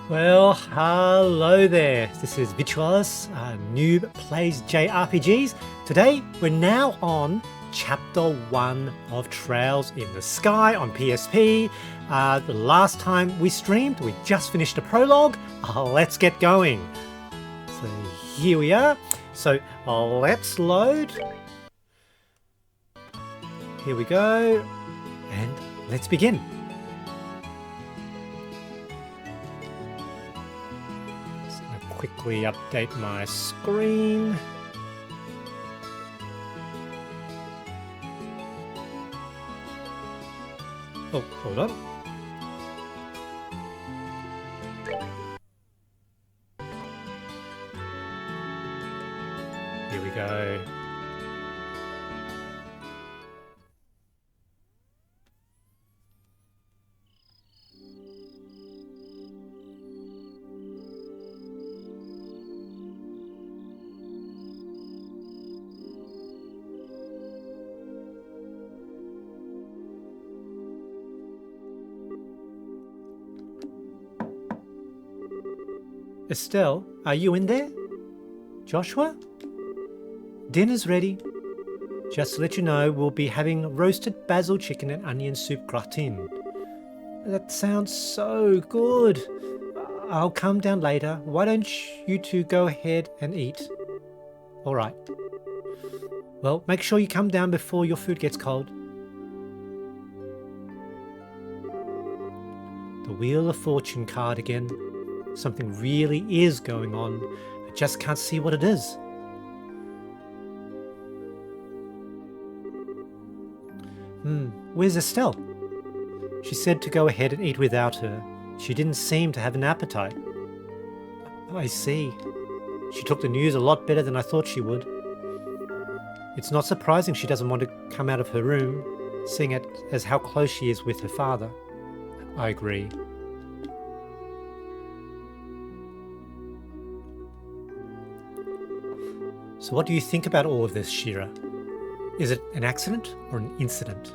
Well, hello there. This is Virtualis, Noob plays JRPGs. Today, we're now on Chapter 1 of Trails in the Sky on PSP. The last time we streamed, we just finished a prologue. Let's get going. So here we are. So let's load. Here we go. And let's begin. Quickly update my screen. Oh, hold on. Here we go. Estelle, are you in there? Joshua? Dinner's ready. Just to let you know, we'll be having roasted basil chicken and onion soup gratin. That sounds so good. I'll come down later. Why don't you two go ahead and eat? All right. Well, make sure you come down before your food gets cold. The Wheel of Fortune card again. Something really is going on. I just can't see what it is. Where's Estelle? She said to go ahead and eat without her. She didn't seem to have an appetite. I see. She took the news a lot better than I thought she would. It's not surprising she doesn't want to come out of her room, seeing it as how close she is with her father. I agree. So what do you think about all of this, Shira? Is it an accident or an incident?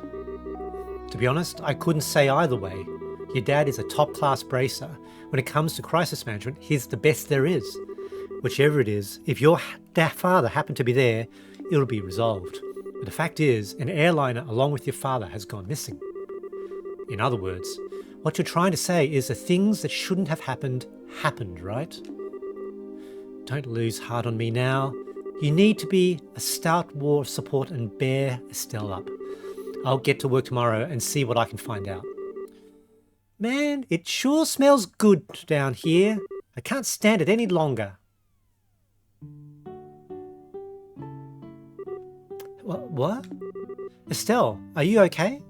To be honest, I couldn't say either way. Your dad is a top-class bracer. When it comes to crisis management, he's the best there is. Whichever it is, if your father happened to be there, it'll be resolved. But the fact is, an airliner along with your father has gone missing. In other words, what you're trying to say is the things that shouldn't have happened, happened, right? Don't lose heart on me now. You need to be a stout war of support and bear Estelle up. I'll get to work tomorrow and see what I can find out. Man, it sure smells good down here. I can't stand it any longer. What? Estelle, are you okay?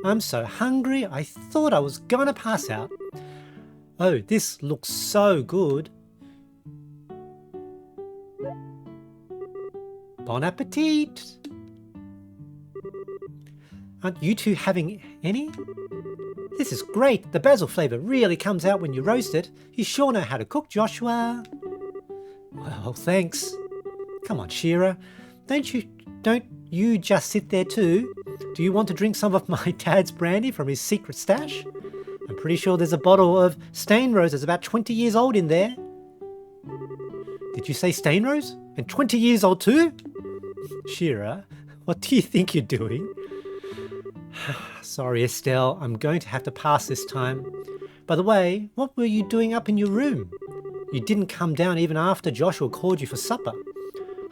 I'm so hungry, I thought I was gonna pass out. Oh, this looks so good. Bon appetit! Aren't you two having any? This is great. The basil flavour really comes out when you roast it. You sure know how to cook, Joshua. Well, thanks. Come on, Shira. Don't you just sit there too? Do you want to drink some of my dad's brandy from his secret stash? I'm pretty sure there's a bottle of Stain Rose that's about 20 years old in there. Did you say Stain Rose? And 20 years old too? Shira, what do you think you're doing? Sorry, Estelle, I'm going to have to pass this time. By the way, what were you doing up in your room? You didn't come down even after Joshua called you for supper.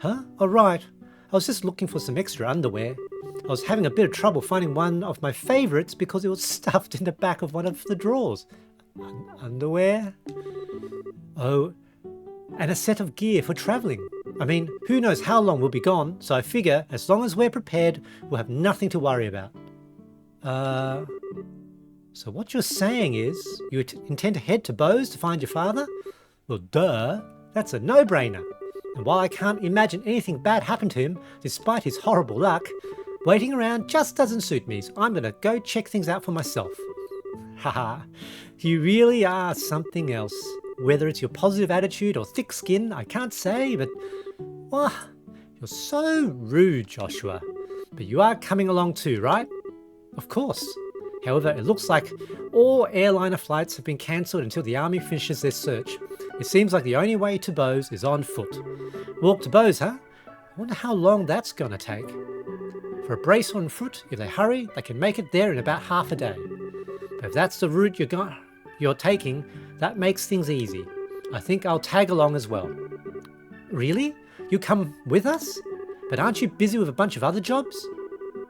Huh? Oh, right. I was just looking for some extra underwear. I was having a bit of trouble finding one of my favourites because it was stuffed in the back of one of the drawers. Underwear? Oh, and a set of gear for travelling. I mean, who knows how long we'll be gone, so I figure as long as we're prepared, we'll have nothing to worry about. So what you're saying is, you intend to head to Bose to find your father? Well, duh, that's a no-brainer. And while I can't imagine anything bad happened to him, despite his horrible luck, waiting around just doesn't suit me, so I'm gonna go check things out for myself. Haha, you really are something else. Whether it's your positive attitude or thick skin, I can't say, but... well, you're so rude, Joshua. But you are coming along too, right? Of course. However, it looks like all airliner flights have been cancelled until the army finishes their search. It seems like the only way to Bose is on foot. Walk to Bose, huh? I wonder how long that's gonna take. For a brace on foot, if they hurry, they can make it there in about half a day. But if that's the route you're taking, that makes things easy. I think I'll tag along as well. Really? You come with us? But aren't you busy with a bunch of other jobs?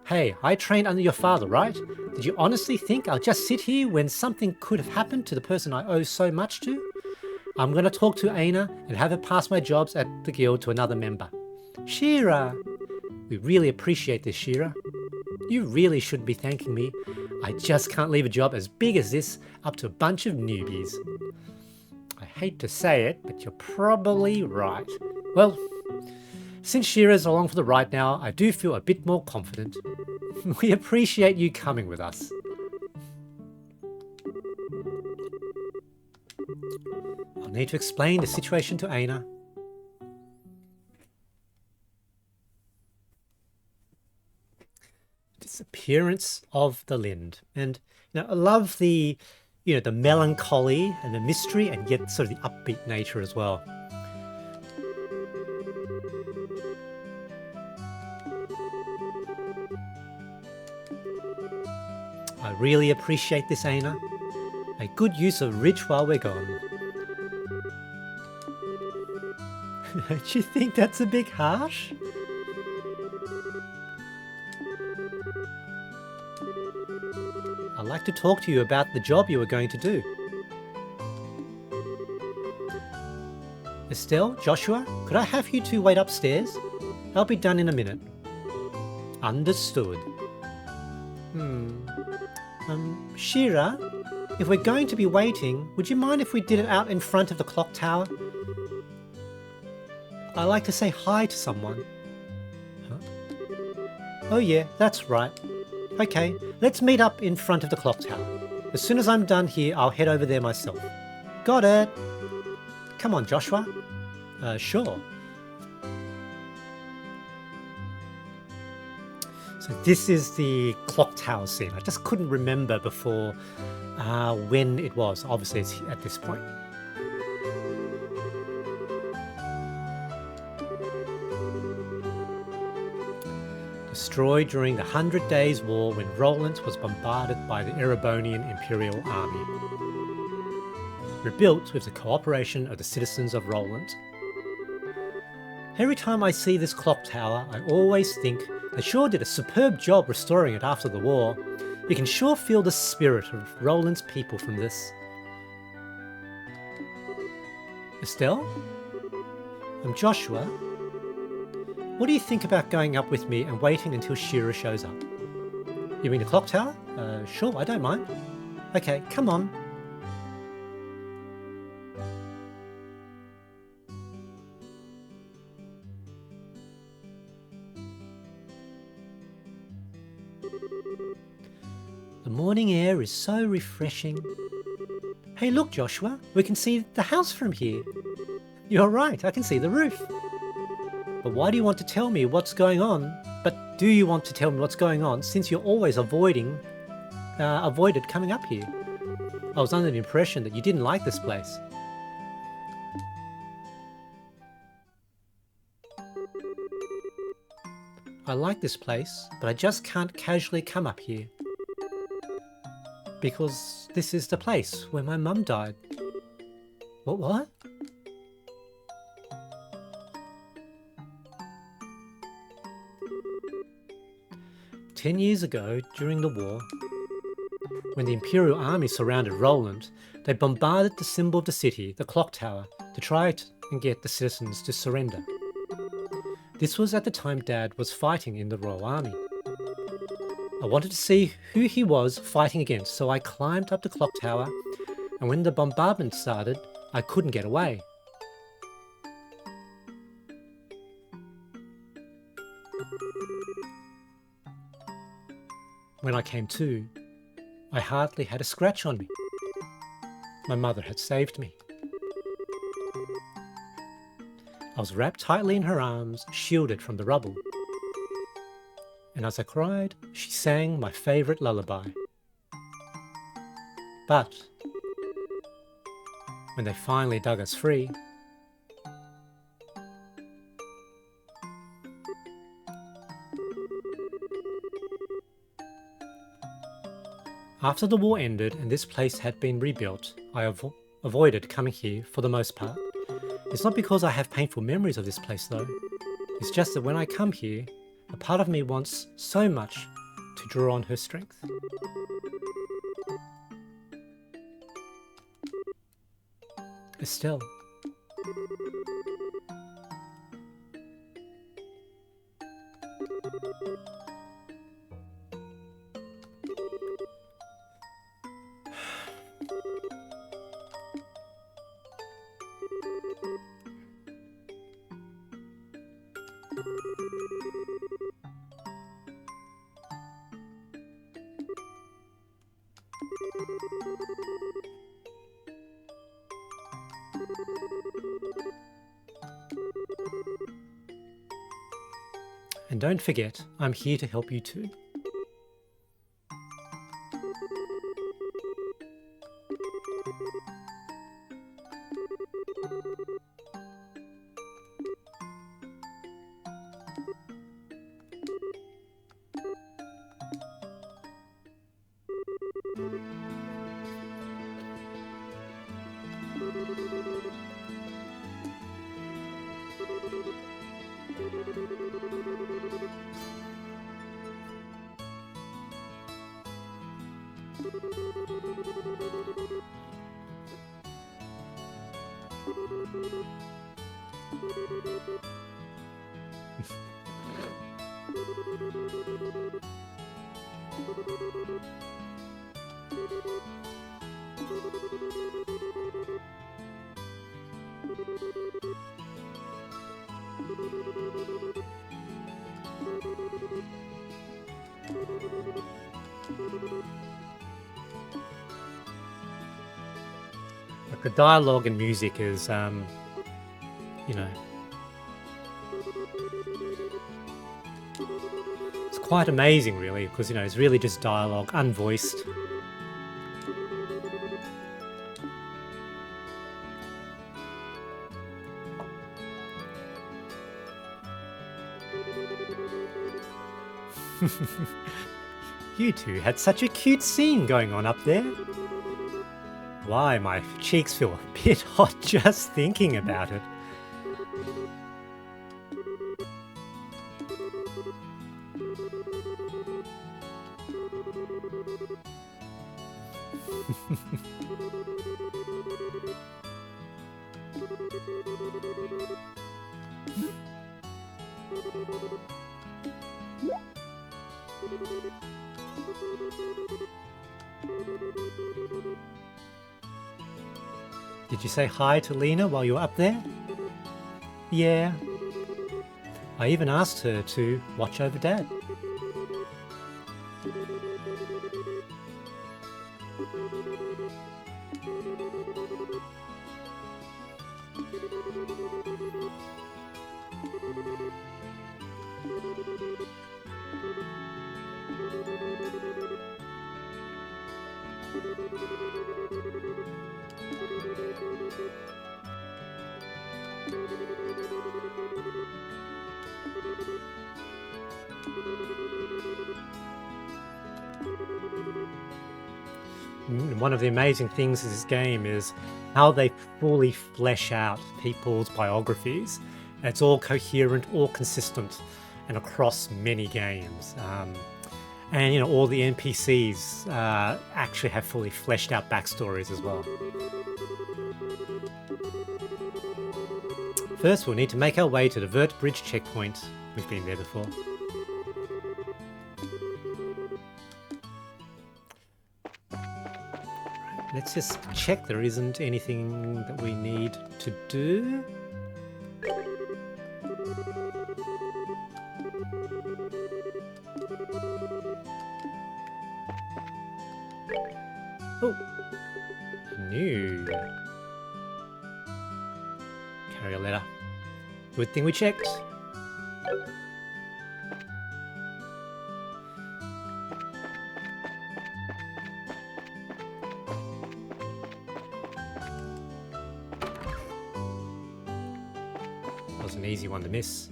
Hey, I trained under your father, right? Did you honestly think I'll just sit here when something could have happened to the person I owe so much to? I'm going to talk to Aina and have her pass my jobs at the guild to another member. Shira! We really appreciate this, Shira. You really shouldn't be thanking me. I just can't leave a job as big as this up to a bunch of newbies. I hate to say it, but you're probably right. Well, since Shira's along for the ride now, I do feel a bit more confident. We appreciate you coming with us. I'll need to explain the situation to Aina. Disappearance of the Linde. And I love the the melancholy and the mystery, and yet sort of the upbeat nature as well. I really appreciate this, Aina. A good use of ridge while we're gone. Don't you think that's a bit harsh? I'd like to talk to you about the job you were going to do. Estelle, Joshua, could I have you two wait upstairs? I'll be done in a minute. Understood. Shira, if we're going to be waiting, would you mind if we did it out in front of the clock tower? I like to say hi to someone. Huh? Oh yeah, that's right. Okay, let's meet up in front of the clock tower. As soon as I'm done here, I'll head over there myself. Got it! Come on, Joshua. Sure. So this is the clock tower scene. I just couldn't remember before when it was. Obviously it's at this point. Destroyed during the 100 Days War when Rolent was bombarded by the Erebonian Imperial Army. Rebuilt with the cooperation of the citizens of Rolent. Every time I see this clock tower, I always think they sure did a superb job restoring it after the war. You can sure feel the spirit of Rolent's people from this. Estelle? I'm Joshua. What do you think about going up with me and waiting until Shira shows up? You mean the clock tower? Sure, I don't mind. Okay, come on. The morning air is so refreshing. Hey look, Joshua, we can see the house from here. You're right, I can see the roof. But why do you want to tell me what's going on? But do you want to tell me what's going on since you're always avoided coming up here? I was under the impression that you didn't like this place. I like this place, but I just can't casually come up here. Because this is the place where my mum died. What? 10 years ago, during the war, when the Imperial Army surrounded Rolent, they bombarded the symbol of the city, the clock tower, to try and get the citizens to surrender. This was at the time Dad was fighting in the Royal Army. I wanted to see who he was fighting against, so I climbed up the clock tower, and when the bombardment started, I couldn't get away. When I came to, I hardly had a scratch on me. My mother had saved me. I was wrapped tightly in her arms, shielded from the rubble. And as I cried, she sang my favourite lullaby. But when they finally dug us free, after the war ended and this place had been rebuilt, I avoided coming here for the most part. It's not because I have painful memories of this place though. It's just that when I come here, a part of me wants so much to draw on her strength. Estelle. And don't forget, I'm here to help you too. The dialogue and music is, you know, it's quite amazing really, because, you know, it's really just dialogue, unvoiced. You two had such a cute scene going on up there. Why, my cheeks feel a bit hot just thinking about it. Did you say hi to Lina while you were up there? Yeah. I even asked her to watch over Dad. One of the amazing things of this game is how they fully flesh out people's biographies. It's all coherent, all consistent, and across many games. And you know, all the NPCs actually have fully fleshed out backstories as well. First, we'll need to make our way to the Verte Bridge checkpoint. We've been there before. Let's just check there isn't anything that we need to do. Oh, new. Carry a letter. Good thing we checked. was an easy one to miss.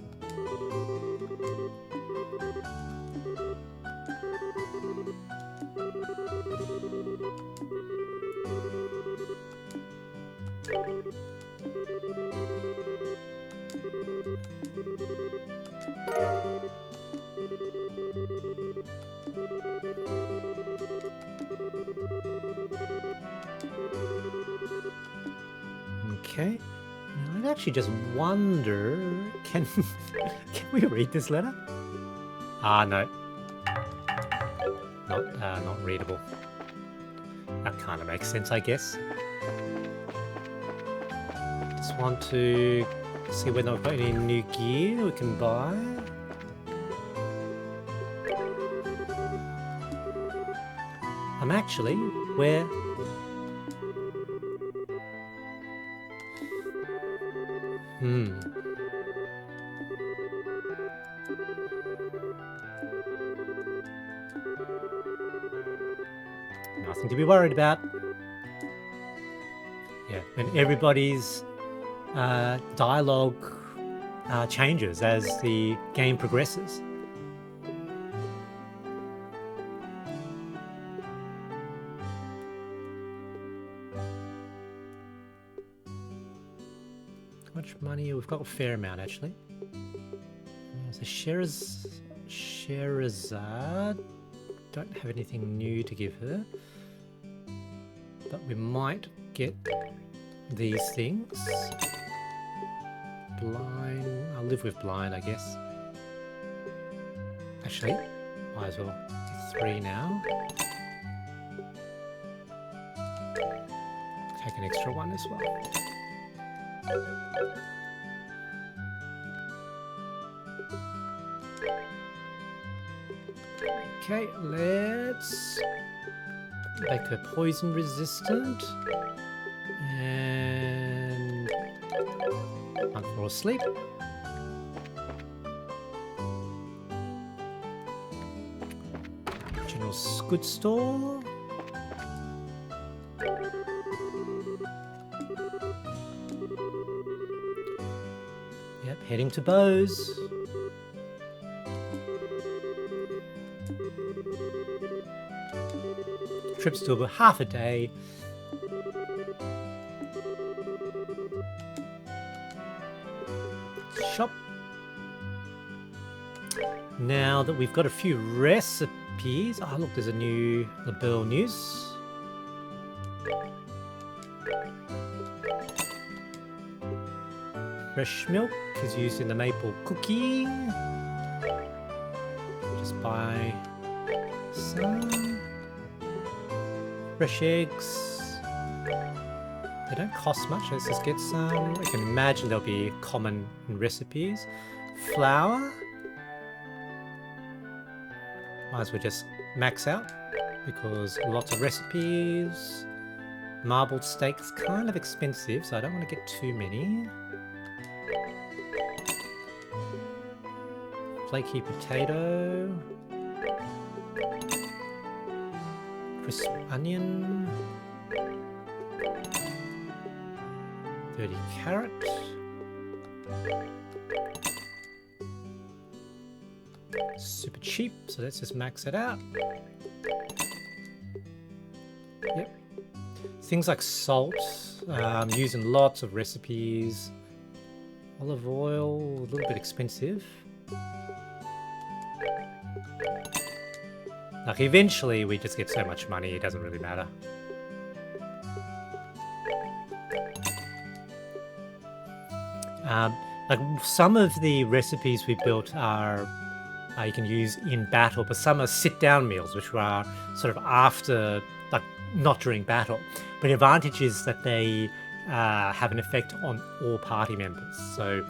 Okay. Now, I actually just wonder, can we read this letter? Ah, no. Not readable. That kind of makes sense, I guess. Just want to see whether we've got any new gear we can buy. I'm actually where. Nothing to be worried about. Yeah, and everybody's dialogue changes as the game progresses. How much money? We've got a fair amount actually. So Sherazad. Don't have anything new to give her. But we might get these things. Blind. I'll live with blind, I guess. Actually, might as well do 3 now. Take an extra 1 as well. Okay, let's make her poison resistant and one for sleep. General goods store. Yep, heading to Bose. Trips to about half a day. Shop. Now that we've got a few recipes. Oh look, there's a new Nebel news. Fresh milk is used in the maple cookie. Just buy some. Fresh eggs. They don't cost much. Let's just get some. I can imagine they'll be common in recipes. Flour. Might as well just max out because lots of recipes. Marbled steak's kind of expensive, so I don't want to get too many. Flaky potato. Crisp onion. 30 carrot. Super cheap, so let's just max it out. Yep. Things like salt, used in lots of recipes. Olive oil, a little bit expensive. Like eventually we just get so much money it doesn't really matter. Like some of the recipes we built are you can use in battle, but some are sit-down meals, which are sort of after, like not during battle. But the advantage is that they have an effect on all party members. So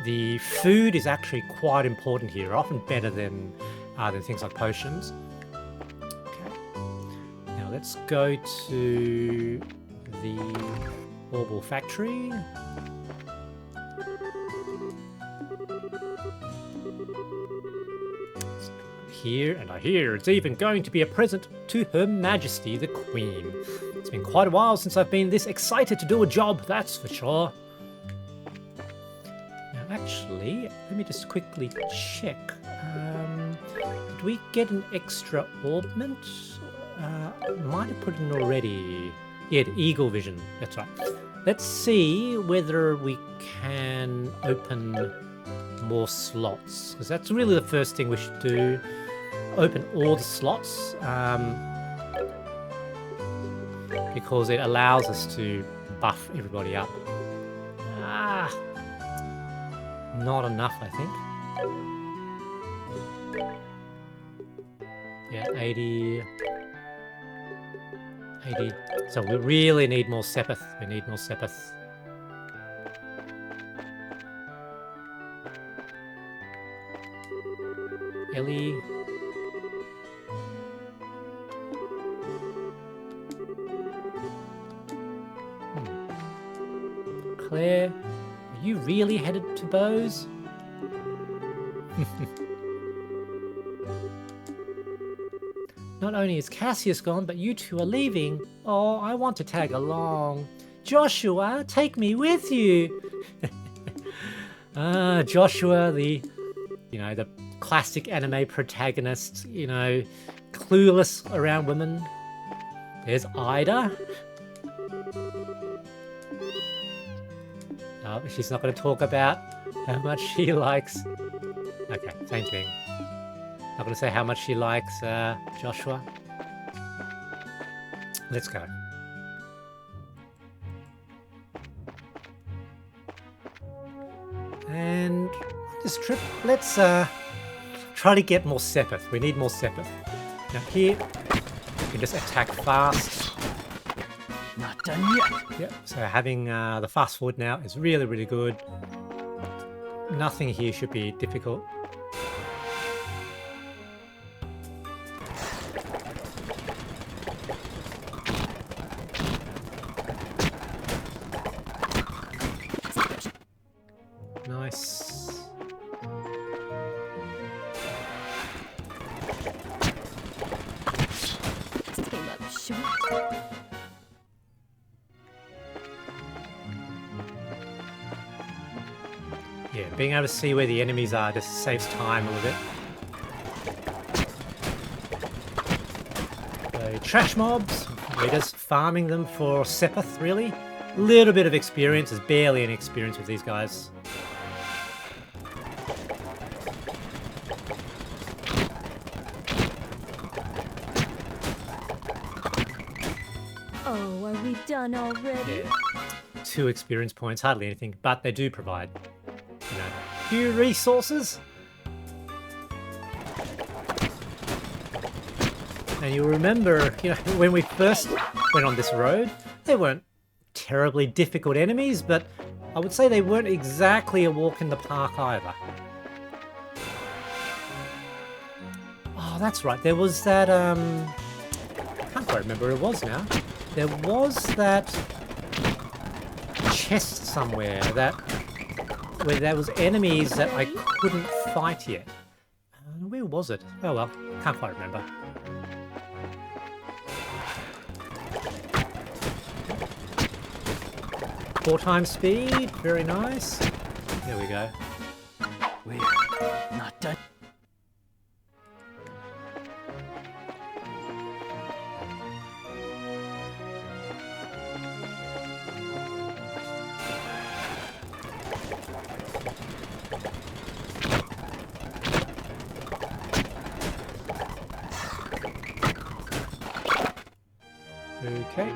the food is actually quite important here, often better than things like potions. Okay. Now let's go to the Orbital Factory. Here, and I hear it's even going to be a present to Her Majesty the Queen. It's been quite a while since I've been this excited to do a job, that's for sure. Now actually, let me just quickly check. Did we get an extra orbment? Might have put in already. Yeah, the Eagle Vision. That's right. Let's see whether we can open more slots, because that's really the first thing we should do. Open all the slots, because it allows us to buff everybody up. Not enough, I think. Yeah, 80. So we really need more Sepith. We need more Sepith. Ellie. Claire, are you really headed to Bose? Not only is Cassius gone, but you two are leaving. Oh, I want to tag along. Joshua, take me with you. Joshua, the classic anime protagonist, clueless around women. There's Ida. Oh, she's not going to talk about how much she likes. Okay, same thing. Not going to say how much she likes Joshua. Let's go. And on this trip, let's try to get more Sepith. We need more Sepith. Now here, you can just attack fast. Not done yet. Yep, so having the fast forward now is really, really good. Nothing here should be difficult. Nice. Yeah, being able to see where the enemies are just saves time a little bit. So, trash mobs, we're just farming them for Sepith, really. A little bit of experience, there's barely any experience with these guys. Oh, are we done already? Yeah. 2 experience points, hardly anything, but they do provide, few resources. And you'll remember, when we first went on this road, they weren't terribly difficult enemies, but I would say they weren't exactly a walk in the park either. Oh, that's right. There was that, I can't quite remember what it was now. There was that chest somewhere where there was enemies that I couldn't fight yet. Where was it? Oh well, can't quite remember. Four times speed, very nice. There we go. We're not done. Okay.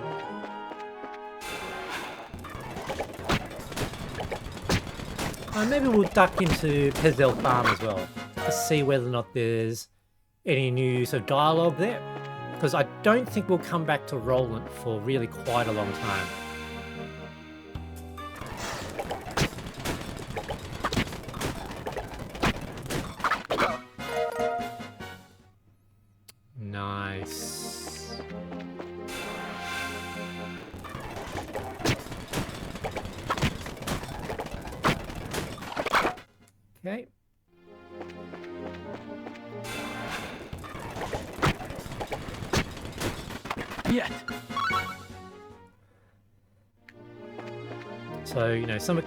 Maybe we'll duck into Pezdel Farm as well to see whether or not there's any new sort of dialogue there, because I don't think we'll come back to Rolent for really quite a long time. Nice. Okay. Yet. So, some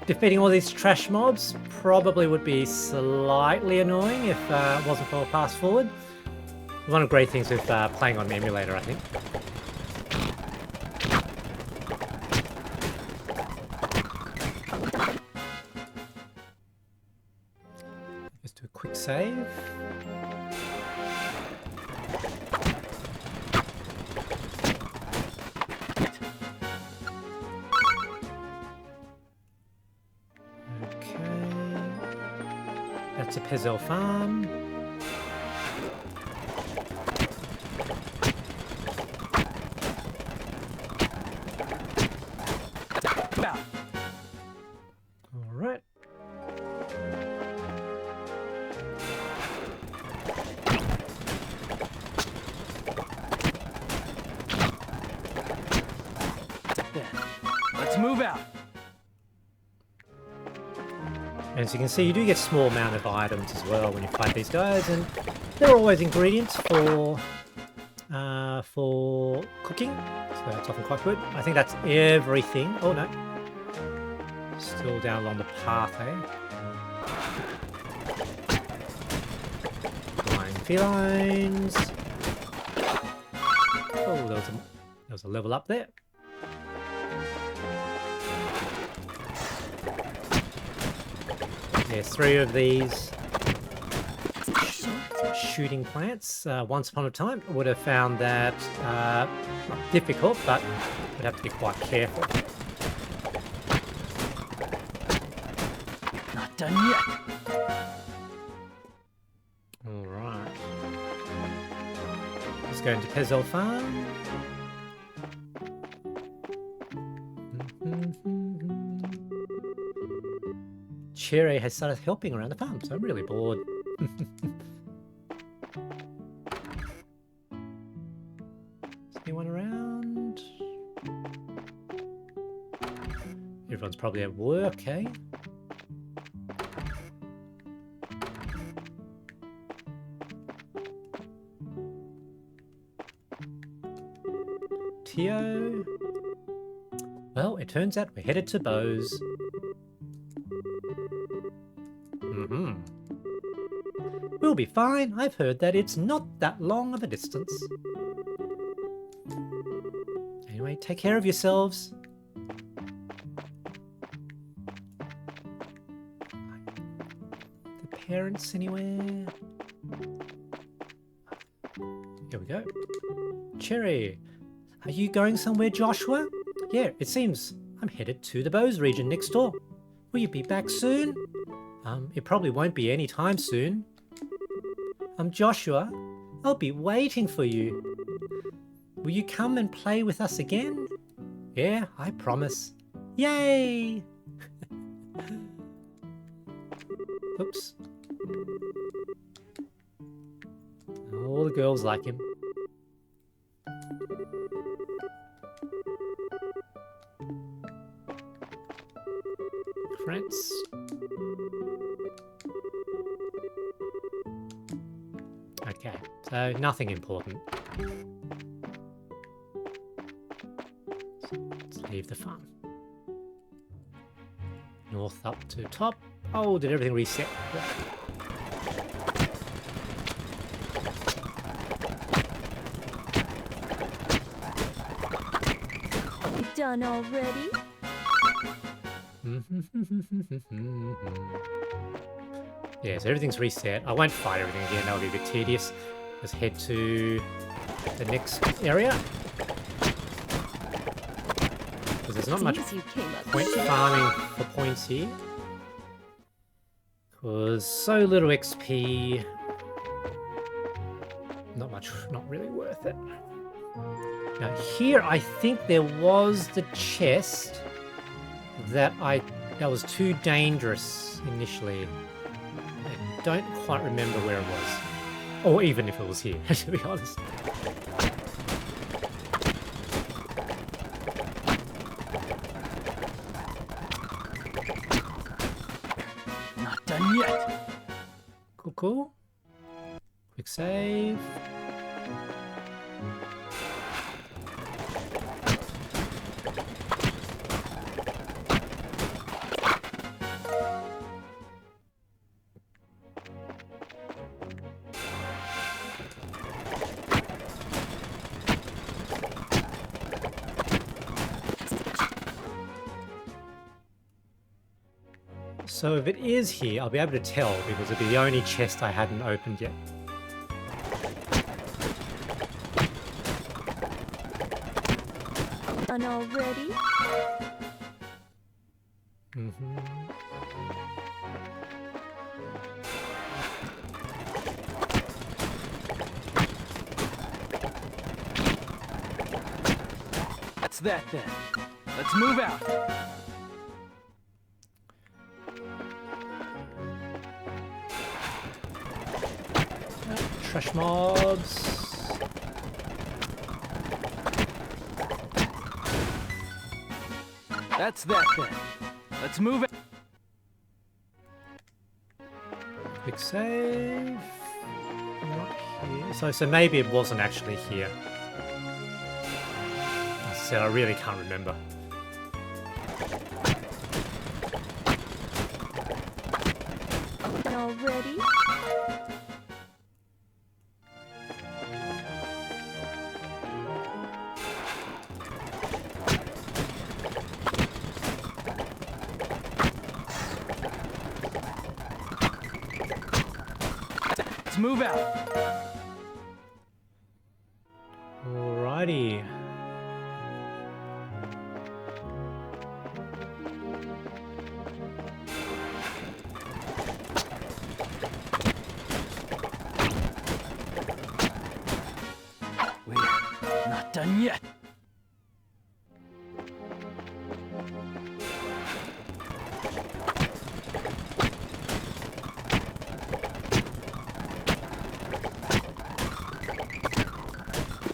defeating all these trash mobs probably would be slightly annoying if it wasn't for fast forward. One of the great things with playing on an emulator, I think. Let's do a quick save. To Pezel Farm. All right. Let's move out. As you can see, you do get a small amount of items as well when you fight these guys, and there are always ingredients for cooking, so that's often quite good. I think that's everything. Oh no, still down along the path, eh? Flying felines. Oh, there was a level up there. There's 3 of these shooting plants. Once upon a time, I would have found that not difficult, but would have to be quite careful. Not done yet. All right. Let's go into Pezel Farm. Cherry has started helping around the farm, so I'm really bored. Is anyone around? Everyone's probably at work, eh? Tio? Well, it turns out we're headed to Bose. We'll be fine. I've heard that it's not that long of a distance. Anyway, take care of yourselves. The parents anywhere? Here we go. Cherry, are you going somewhere, Joshua? Yeah, it seems I'm headed to the Bose region next door. Will you be back soon? It probably won't be any time soon. Joshua, I'll be waiting for you. Will you come and play with us again? Yeah, I promise. Yay! Oops. All the girls like him. France. Okay, so nothing important. So let's leave the farm. North up to top. Oh, did everything reset? Done already? Yeah, so everything's reset. I won't fight everything again, that'll be a bit tedious. Let's head to the next area. Because there's not much point farming for points here. Because so little XP. Not really worth it. Now here I think there was the chest that was too dangerous initially. I don't quite remember where it was. Or even if it was here, to be honest. Not done yet. Cool, cool. Quick save. So if it is here, I'll be able to tell because it'll be the only chest I hadn't opened yet. Done already? That's that then. Let's move out. Trash mobs. That's that then. Let's move out. Quick save. Not here. So maybe it wasn't actually here. As I said, I really can't remember. Done already? Let's move out. Alrighty. We're not done yet.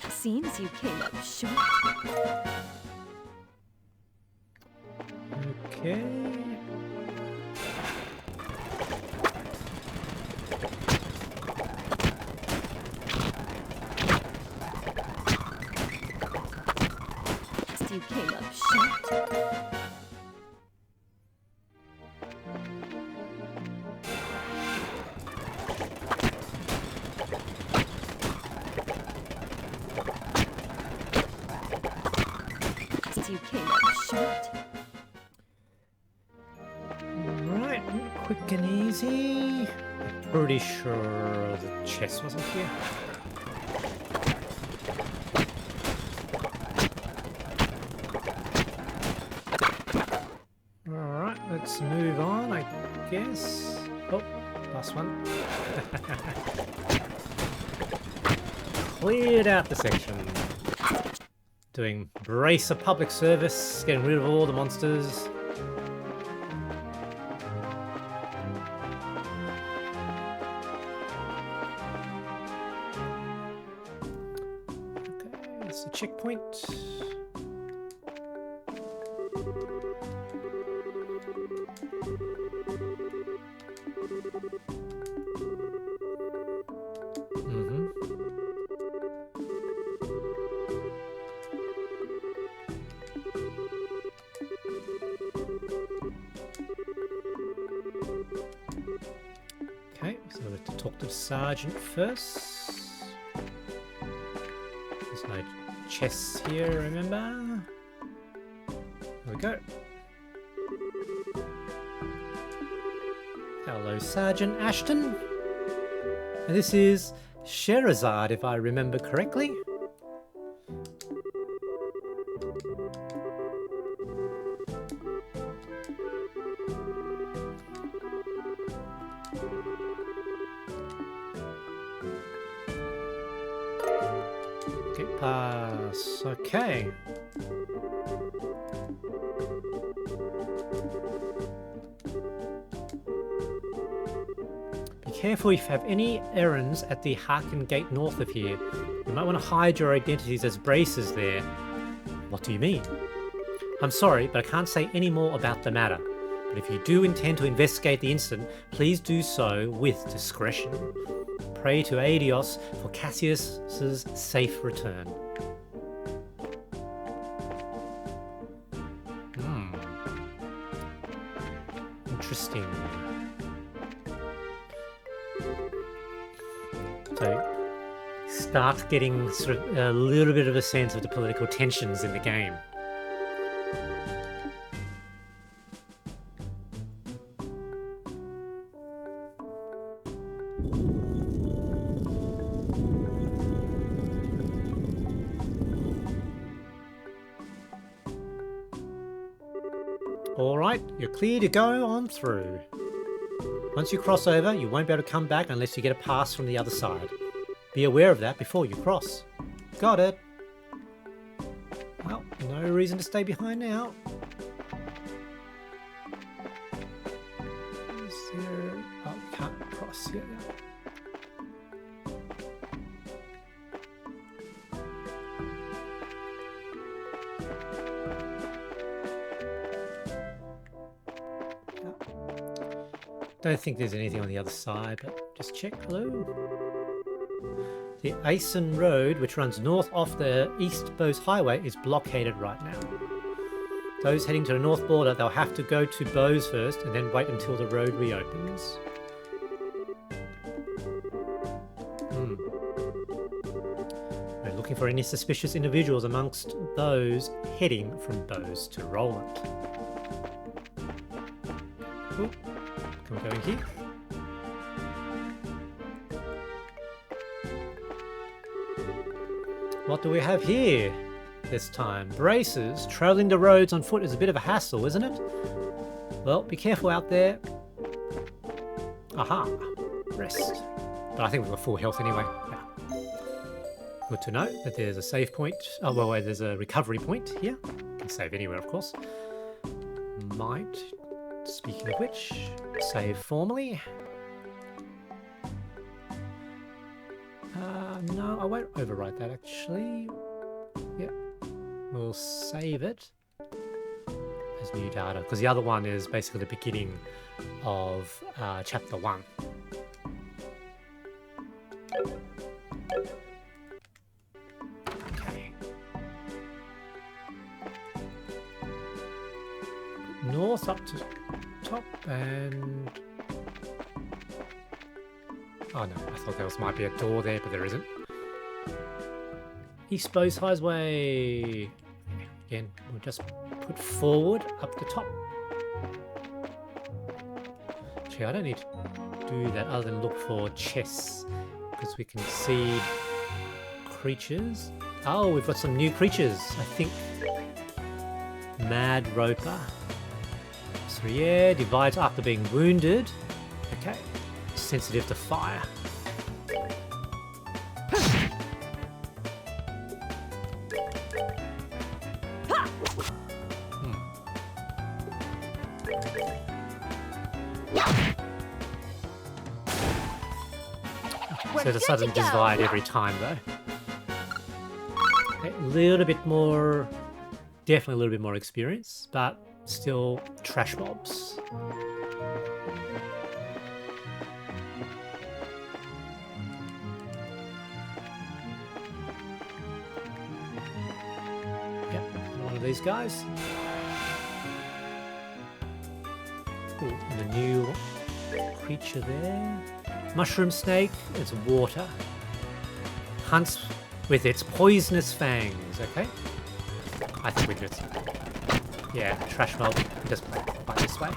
Seems you came up short. Okay. You came up short. You came up short. Right, quick and easy. Pretty sure the chest wasn't here. Alright, let's move on, I guess. Oh, last one. Cleared out the section. Doing brace of public service, getting rid of all the monsters. Okay, that's the checkpoint. Okay, so we have to talk to the sergeant first. There's no chests here, remember? There we go. Hello, Sergeant Ashton. And this is Sherazade, if I remember correctly. Get pass. Okay. Be careful if you have any errands at the Harken Gate north of here. You might want to hide your identities as braces there. What do you mean? I'm sorry, but I can't say any more about the matter. But if you do intend to investigate the incident, please do so with discretion. Pray to Adios for Cassius's safe return. Interesting. So, start getting sort of a little bit of a sense of the political tensions in the game. Alright, you're clear to go on through. Once you cross over, you won't be able to come back unless you get a pass from the other side. Be aware of that before you cross. Got it. Well, no reason to stay behind now. Is there... Oh, we can't cross yet. Don't think there's anything on the other side, but just check. Hello. The Aisen Road, which runs north off the East Bose Highway, is blockaded right now. Those heading to the north border, they'll have to go to Bose first and then wait until the road reopens. We're looking for any suspicious individuals amongst those heading from Bose to Rolent. Ooh. Can we go in here? What do we have here this time? Braces. Traveling the roads on foot is a bit of a hassle, isn't it? Well, be careful out there. Aha. Rest. But I think we've got full health anyway. Yeah. Good to know that there's a save point. Oh, well, wait, there's a recovery point here. You can save anywhere, of course. Might. Speaking of which, save formally. No, I won't overwrite that actually. Yeah, we'll save it as new data because the other one is basically the beginning of chapter 1. Okay. North up to top and... Oh no, I thought there might be a door there, but there isn't. East Bose Highway. Again, we'll just put forward up the top. Actually, I don't need to do that other than look for chests because we can see creatures. Oh, we've got some new creatures, I think. Mad Roper. So yeah, divides after being wounded. Okay. Sensitive to fire. So it's a sudden divide every time though. Okay, a little bit more, definitely a little bit more experience, but still trash mobs. These guys. Ooh, and a new creature there. Mushroom snake, it's water. Hunts with its poisonous fangs, okay? I think we just... Yeah, trash mob, just by this way.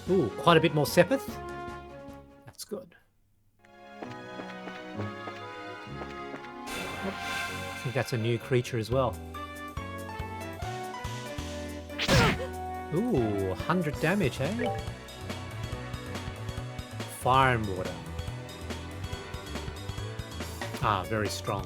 Ooh, quite a bit more Sepith. That's good. I think that's a new creature as well. Ooh, 100 damage, eh? Fire and water. Ah, very strong.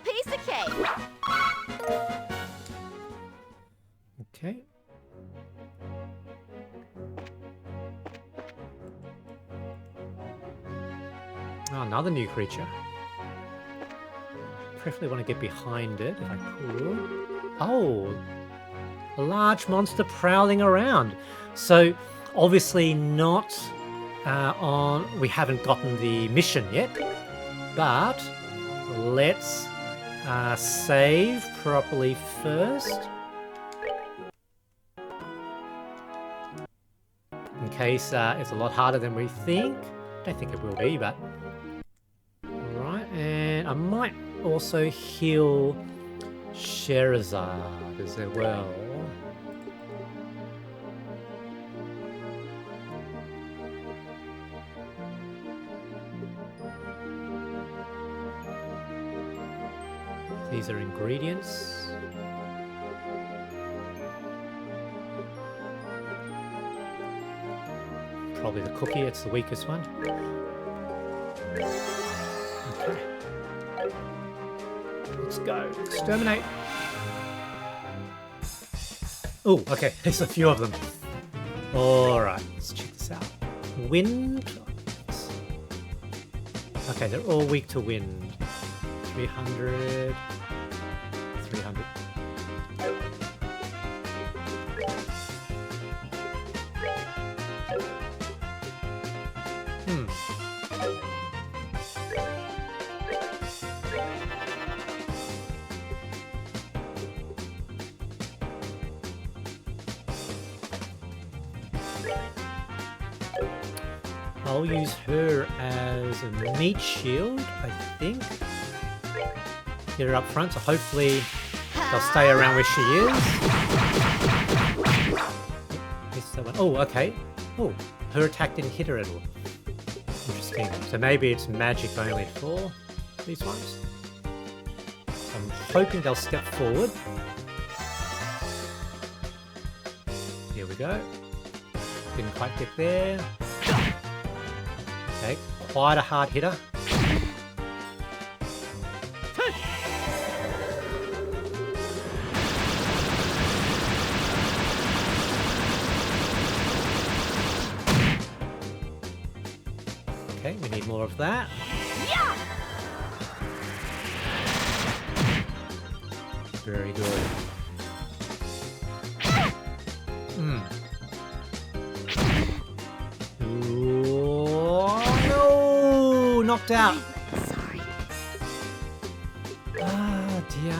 Piece of cake. Okay. Oh, another new creature. Preferably want to get behind it if I could. Oh, a large monster prowling around. So obviously not on. We haven't gotten the mission yet, but let's save properly first. In case it's a lot harder than we think. Don't think it will be, but... Alright, and I might also heal Sherazade as well. These are ingredients. Probably the cookie, it's the weakest one. Okay. Let's go. Exterminate. Oh, okay. There's a few of them. Alright, let's check this out. Wind. Okay, they're all weak to wind. 300. 300. I'll use her as a meat shield, I think. Get her up front, so hopefully they'll stay around where she is. Missed that one. Oh, okay. Oh, her attack didn't hit her at all. Interesting. So maybe it's magic only for these ones. So I'm hoping they'll step forward. Here we go. Didn't quite get there. Okay, quite a hard hitter. Okay, we need more of that. Very good. Knocked out. Sorry. Ah, dear.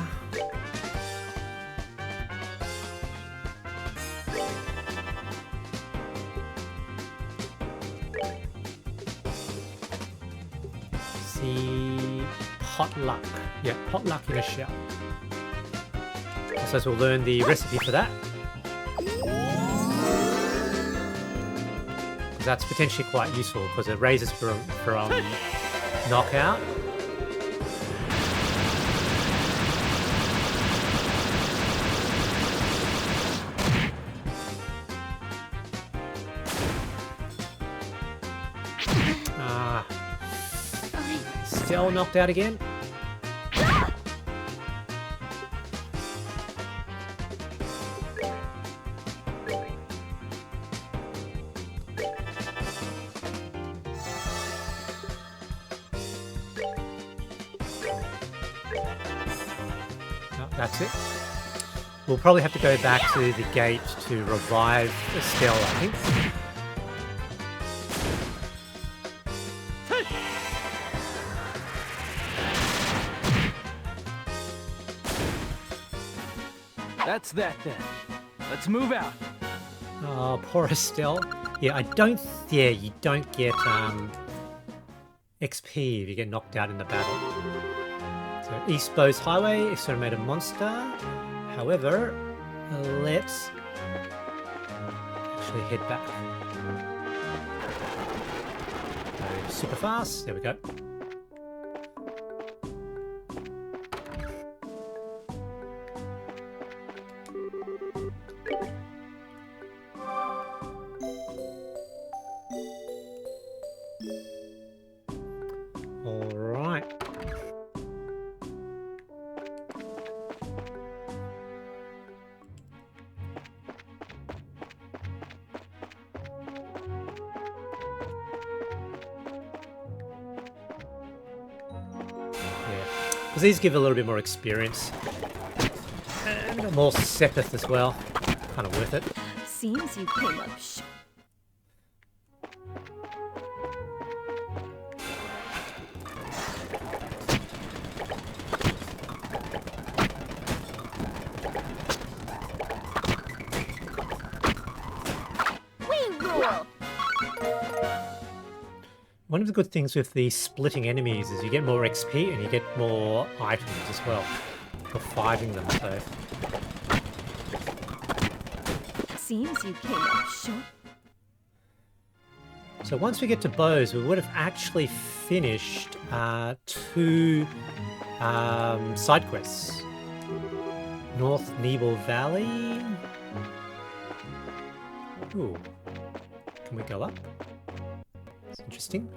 See, potluck. Yeah, potluck in a shell. I suppose we'll learn the recipe for that. That's potentially quite useful because it raises from knockout. Ah, still knocked out again. That's it. We'll probably have to go back to the gate to revive Estelle, I think. That's that then. Let's move out. Oh, poor Estelle. Yeah, you don't get XP if you get knocked out in the battle. So East Bose Highway, exterminate a monster. However, let's actually head back. Go super fast. There we go. All right. Because these give a little bit more experience. And more Sepith as well. Kind of worth it. Seems you came up short. One of the good things with the splitting enemies is you get more XP and you get more items as well for fighting them, so... Seems you came up short. So once we get to Bose, we would have actually finished 2 Side quests. North Nebel Valley. Ooh. Can we go up? It's interesting.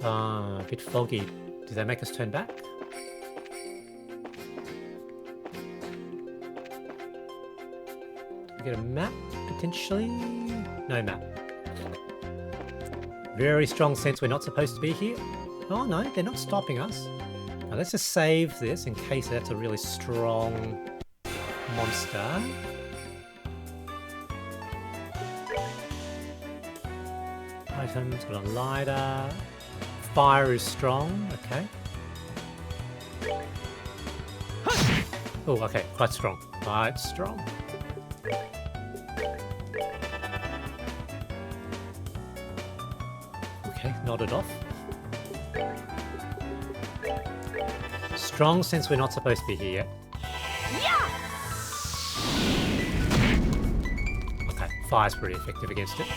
A bit foggy. Did they make us turn back? Do we get a map, potentially? No map. Very strong sense we're not supposed to be here. Oh no, they're not stopping us. Now let's just save this in case that's a really strong monster. Items, got a lighter. Fire is strong, okay. Oh, okay, quite strong. Quite strong. Okay, nodded off. Strong sense we're not supposed to be here yet. Okay, fire's pretty effective against it.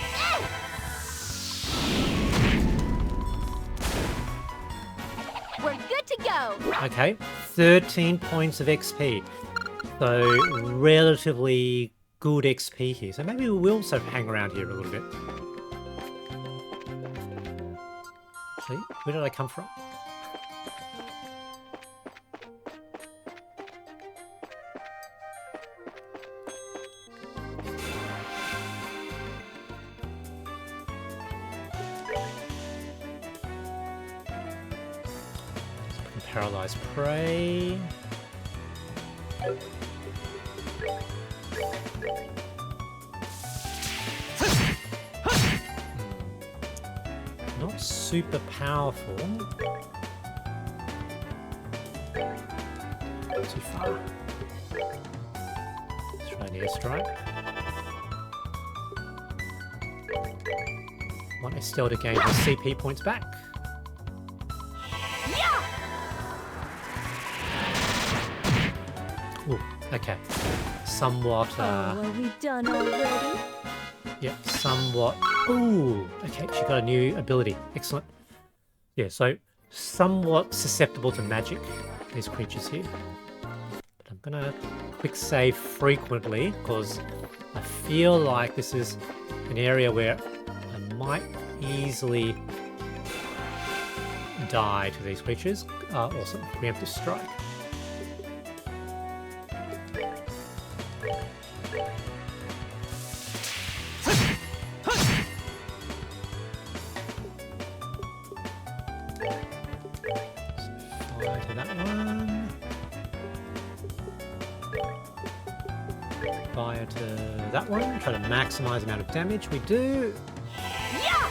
We're good to go. Okay, 13 points of XP. So, relatively good XP here. So maybe we will sort of hang around here a little bit. See, where did I come from? Paralyzed prey. Not super powerful. Too far. Let's try an airstrike. Want Estelle to gain her CP points back. Ooh, okay. Somewhat, are we done already? yeah, somewhat. Ooh, okay, she got a new ability. Excellent. Yeah, so somewhat susceptible to magic, these creatures here. But I'm gonna quick save frequently, because I feel like this is an area where I might easily die to these creatures. Awesome. Preemptive strike. Fire to that one. Try to maximize the amount of damage we do. Yeah!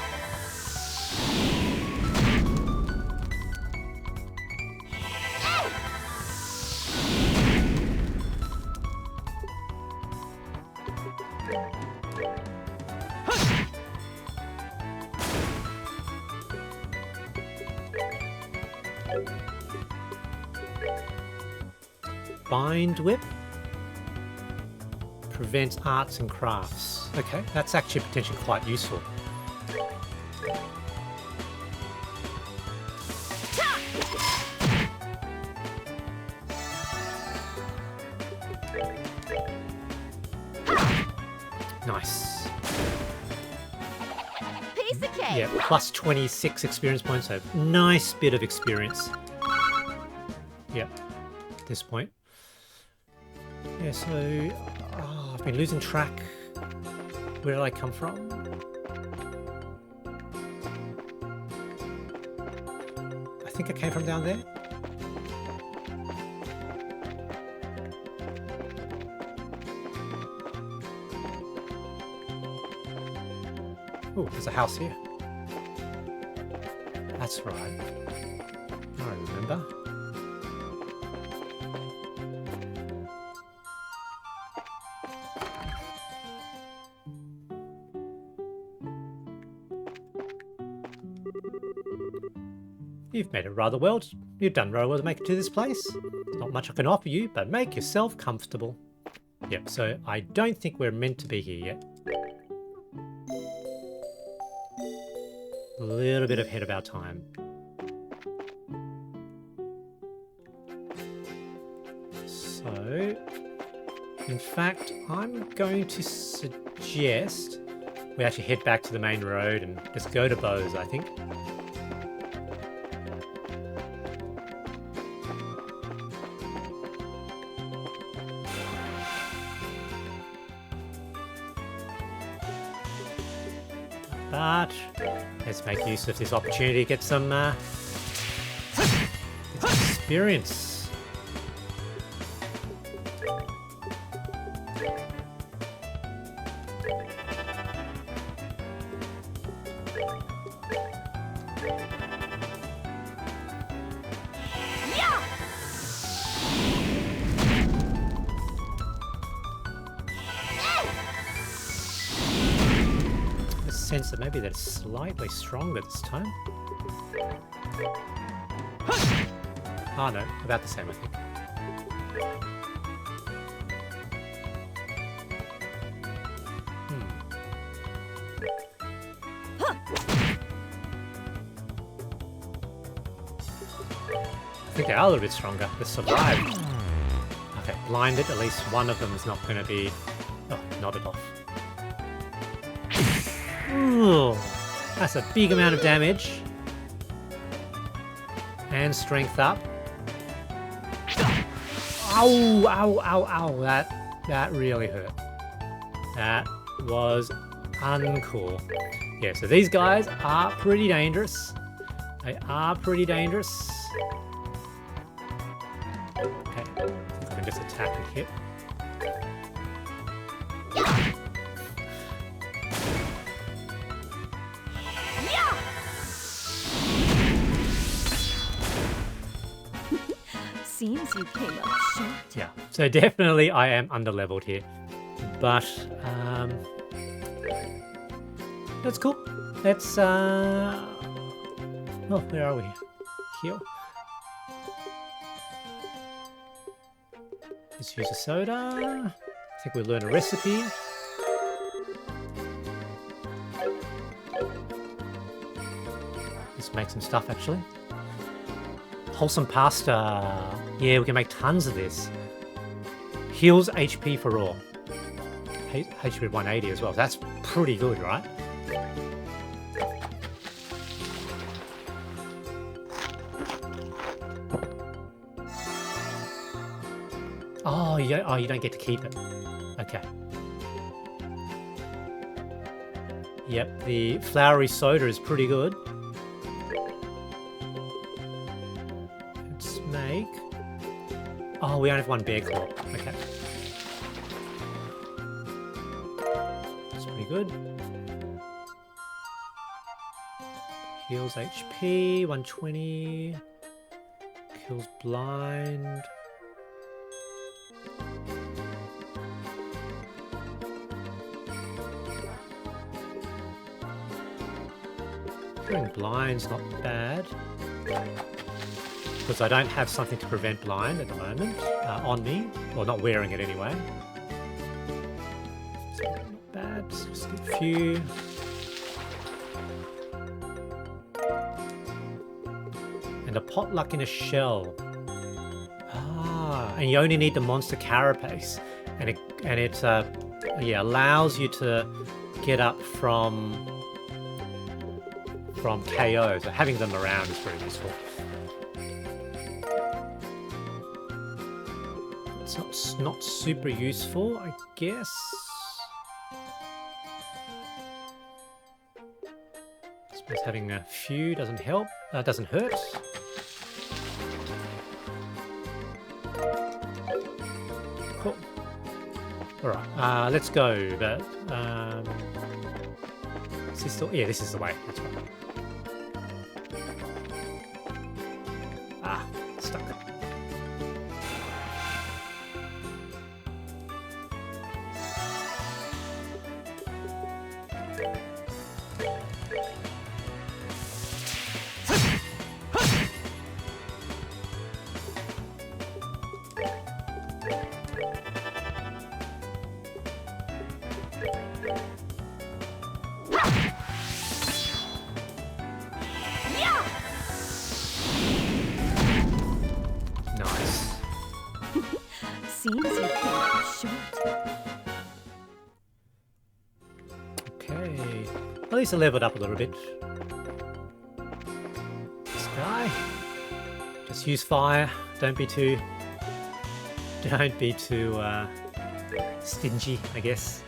Bind whip. Prevents arts and crafts. Okay, that's actually potentially quite useful. Nice. Piece of cake. Yeah, plus 26 experience points, so nice bit of experience. Yep, at this point. Yeah, so I've been losing track. Where did I come from? I think I came from down there. Oh, there's a house here. That's right. I remember. You've made it rather well. You've done rather well to make it to this place. Not much I can offer you, but make yourself comfortable. Yep, so I don't think we're meant to be here yet. A little bit ahead of our time. So, in fact, I'm going to suggest we actually head back to the main road and just go to Bose, I think. But let's make use of this opportunity to get some experience. Sense that maybe that's slightly stronger this time. Oh no, about the same, I think. I think they are a little bit stronger. They survived. Okay, blinded. At least one of them is not going to be... Oh, nodded off. Ooh, that's a big amount of damage. And strength up. Ow, ow, ow, ow. That really hurt. That was uncool. Yeah, so these guys are pretty dangerous. They are pretty dangerous. Okay, I can just attack and hit. Seems you came up short. Yeah, so definitely I am under-leveled here. But, that's cool. Let's, oh, where are we? Here. Let's use a soda. I think we'll learn a recipe. Let's make some stuff, actually. Wholesome pasta. Yeah, we can make tons of this. Heals HP for all. HP 180 as well. That's pretty good, right? Oh, you don't get to keep it. Okay. Yep, the flowery soda is pretty good. Let's make... Oh, we only have one bear claw. Okay. That's pretty good. Heals HP, 120. Kills blind. Killing blind's not bad. Because I don't have something to prevent blind at the moment on me. Or not wearing it anyway. So not bad. Just get a few. And a potluck in a shell. Ah, and you only need the monster carapace. And it allows you to get up from KO, so having them around is very useful. It's not super useful, I guess. I suppose having a few doesn't help. Doesn't hurt. Cool. All right, let's go. But is this still? Yeah, this is the way. That's right. Stuck. Seems you came up short. Okay. At least I leveled up a little bit. This guy. Just use fire. Don't be too stingy, I guess.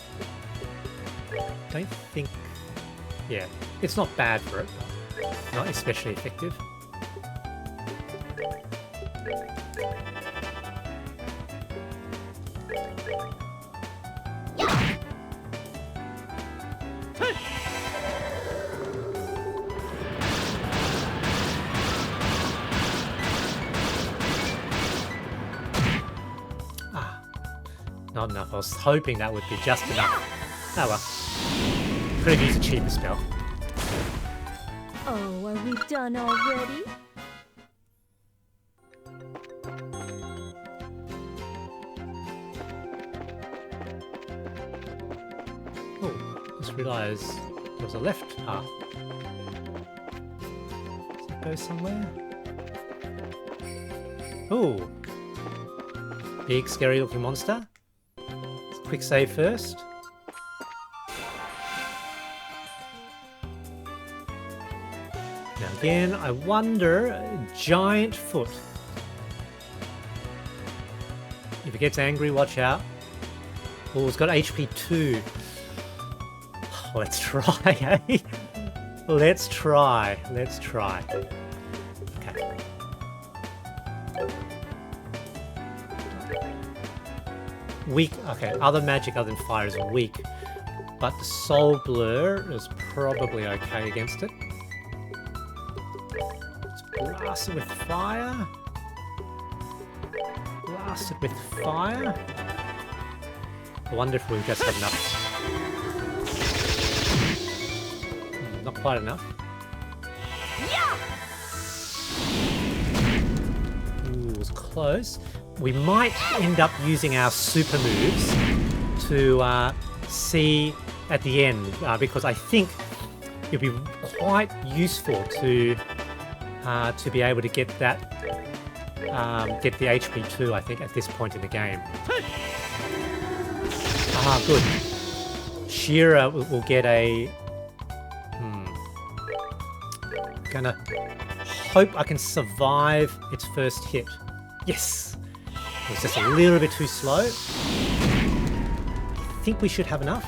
Don't think... Yeah, it's not bad for it, but not especially effective. Not enough. I was hoping that would be just enough. Oh well. Could have used a cheaper spell. Oh, are we done already? Oh, just realised there was a left path. Does it go somewhere? Oh, big scary looking monster. Quick save first. Now again, I wonder, giant foot. If it gets angry, watch out. Oh, it's got HP 2. Let's try, eh? Let's try. Let's try. Okay. Weak. Okay, other magic other than fire is weak, but the soul blur is probably okay against it. Let's blast it with fire. Blast it with fire. I wonder if we just have enough. Not quite enough. Ooh, it was close. We might end up using our super moves to see at the end, because I think it'd be quite useful to be able to get that get the HP 2. I think at this point in the game. Ah, good. Shira will get a. Gonna hope I can survive its first hit. Yes. It was just a little bit too slow. I think we should have enough.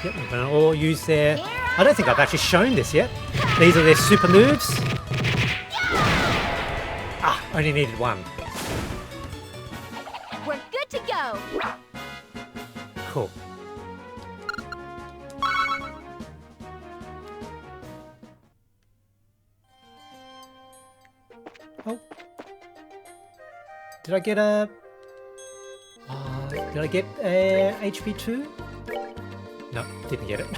Yep, we're going to all use their... I don't think I've actually shown this yet. These are their super moves. Ah, only needed one. We're good to go. Cool. Oh. Did I get a... did I get a HP 2? No, didn't get it.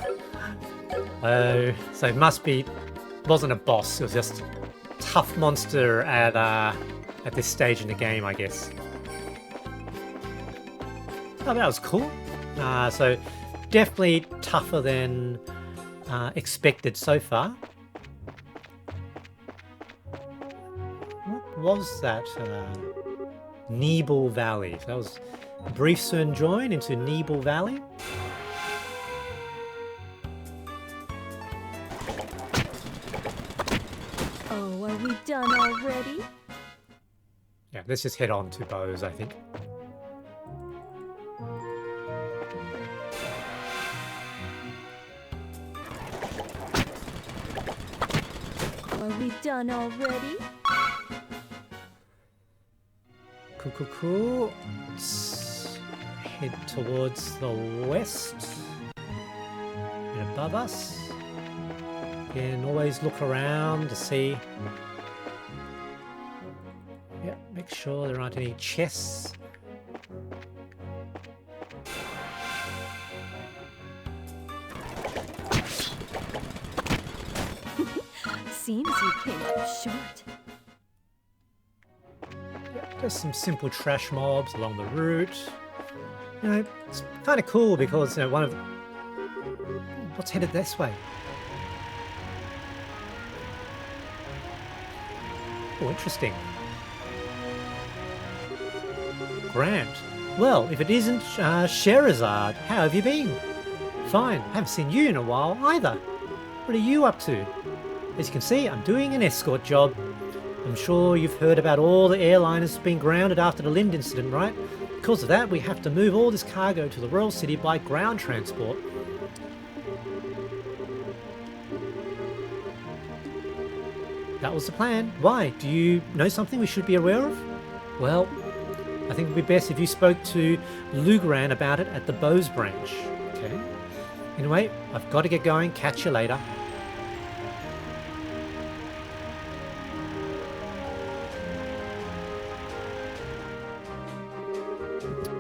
So it must be... wasn't a boss, it was just a tough monster at this stage in the game, I guess. Oh, that was cool. So definitely tougher than expected so far. What was that? Nebel Valley. So that was a brief sojourn into Nebel Valley. Oh, are we done already? Yeah, let's just head on to Bose, I think. Are we done already? Cool, cool, cool. Let's head towards the west. And above us. Again, always look around to see. Yep, make sure there aren't any chests. Seems you came up short. There's some simple trash mobs along the route. You know, it's kind of cool because, you know, one of... What's headed this way? Oh, interesting. Grant. Well, if it isn't Sherazade, how have you been? Fine. Haven't seen you in a while either. What are you up to? As you can see, I'm doing an escort job. I'm sure you've heard about all the airliners being grounded after the Linde incident, right? Because of that, we have to move all this cargo to the Royal City by ground transport. That was the plan. Why? Do you know something we should be aware of? Well, I think it would be best if you spoke to Lugaran about it at the Bose branch. Okay. Anyway, I've got to get going. Catch you later.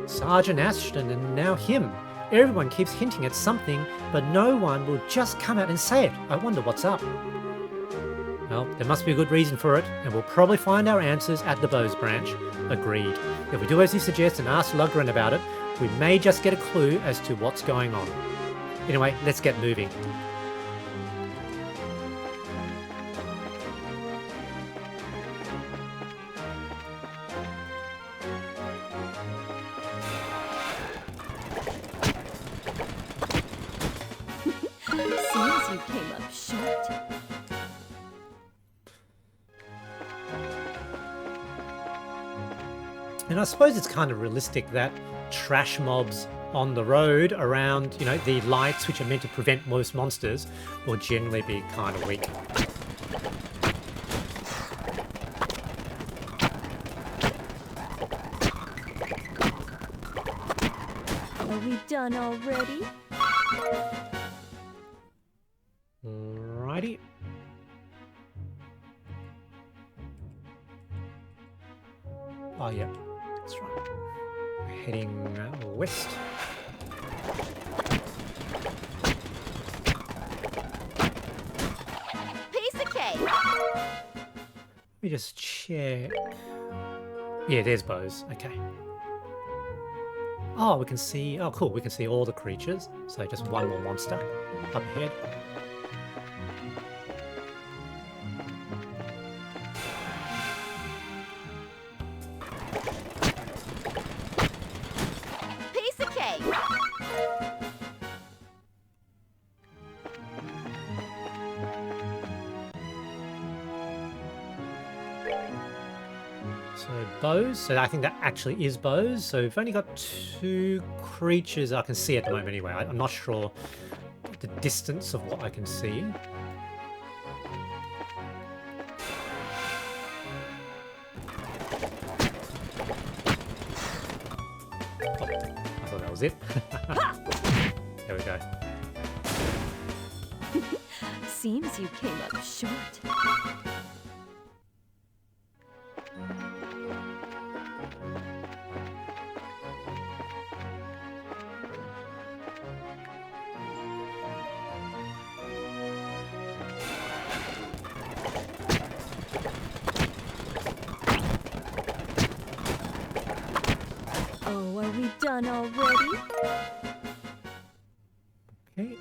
Sergeant Ashton and now him. Everyone keeps hinting at something, but no one will just come out and say it. I wonder what's up. Well, there must be a good reason for it, and we'll probably find our answers at the Bose branch. Agreed. If we do as you suggest and ask Lugren about it, we may just get a clue as to what's going on. Anyway, let's get moving. Seems you came up short. And I suppose it's kind of realistic that trash mobs on the road around, you know, the lights which are meant to prevent most monsters will generally be kind of weak. Are we done already? Alrighty. Oh yeah, that's right. We're heading west. Piece of cake. Let me just check. Yeah, there's Bose. Okay. Oh, we can see. Oh, cool. We can see all the creatures. So just one more monster up ahead. Piece of cake. So Bose. So I think that actually is Bose. So we've only got 2 creatures I can see at the moment anyway. I'm not sure the distance of what I can see. Oh, I thought that was it. There we go. Seems you came up short. Oh, are we done already? Okay.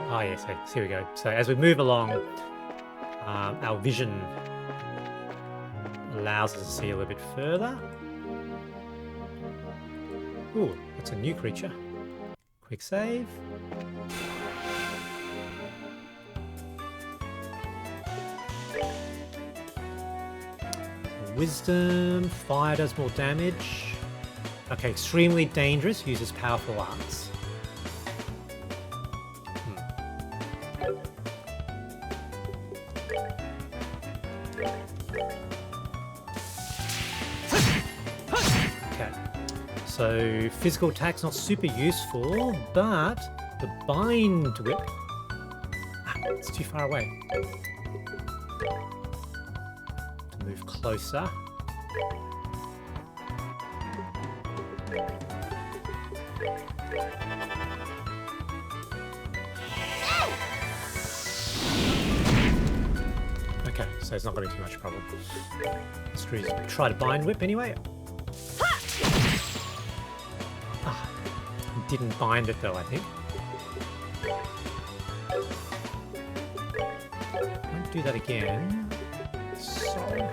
Oh yes, so here we go. So as we move along, our vision allows us to see a little bit further. Ooh, that's a new creature. Quick save. Wisdom, fire does more damage. Okay, extremely dangerous, uses powerful arts. Okay, so physical attack's not super useful, but the bind whip, it's too far away. Move closer. Okay, so it's not going to be too much problem. Let's try to bind whip anyway. Ah, didn't bind it though, I think. Won't do that again. So...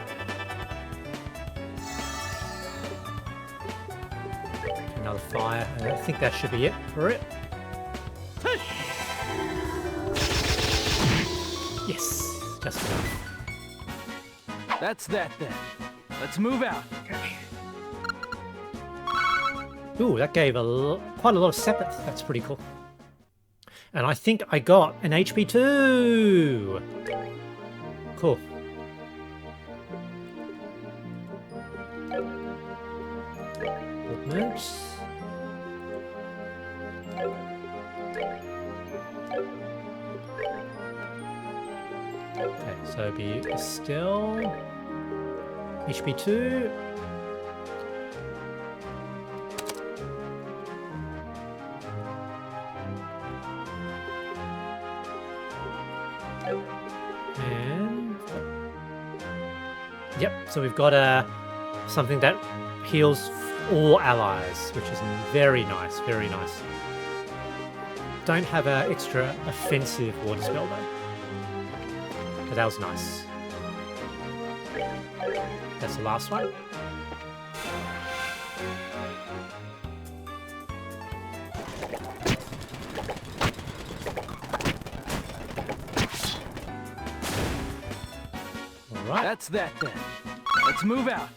another fire, and I think that should be it for it. Yes, just enough. That's that then. Let's move out. Okay. Ooh, that gave quite a lot of sepith. That's pretty cool. And I think I got an HP too. Cool. Movements. Okay, so it'd be Estelle, HP 2. And yep, so we've got something that heals all allies, which is very nice, very nice. Don't have an extra offensive water spell though. But that was nice. That's the last one. Alright. That's that then. Let's move out.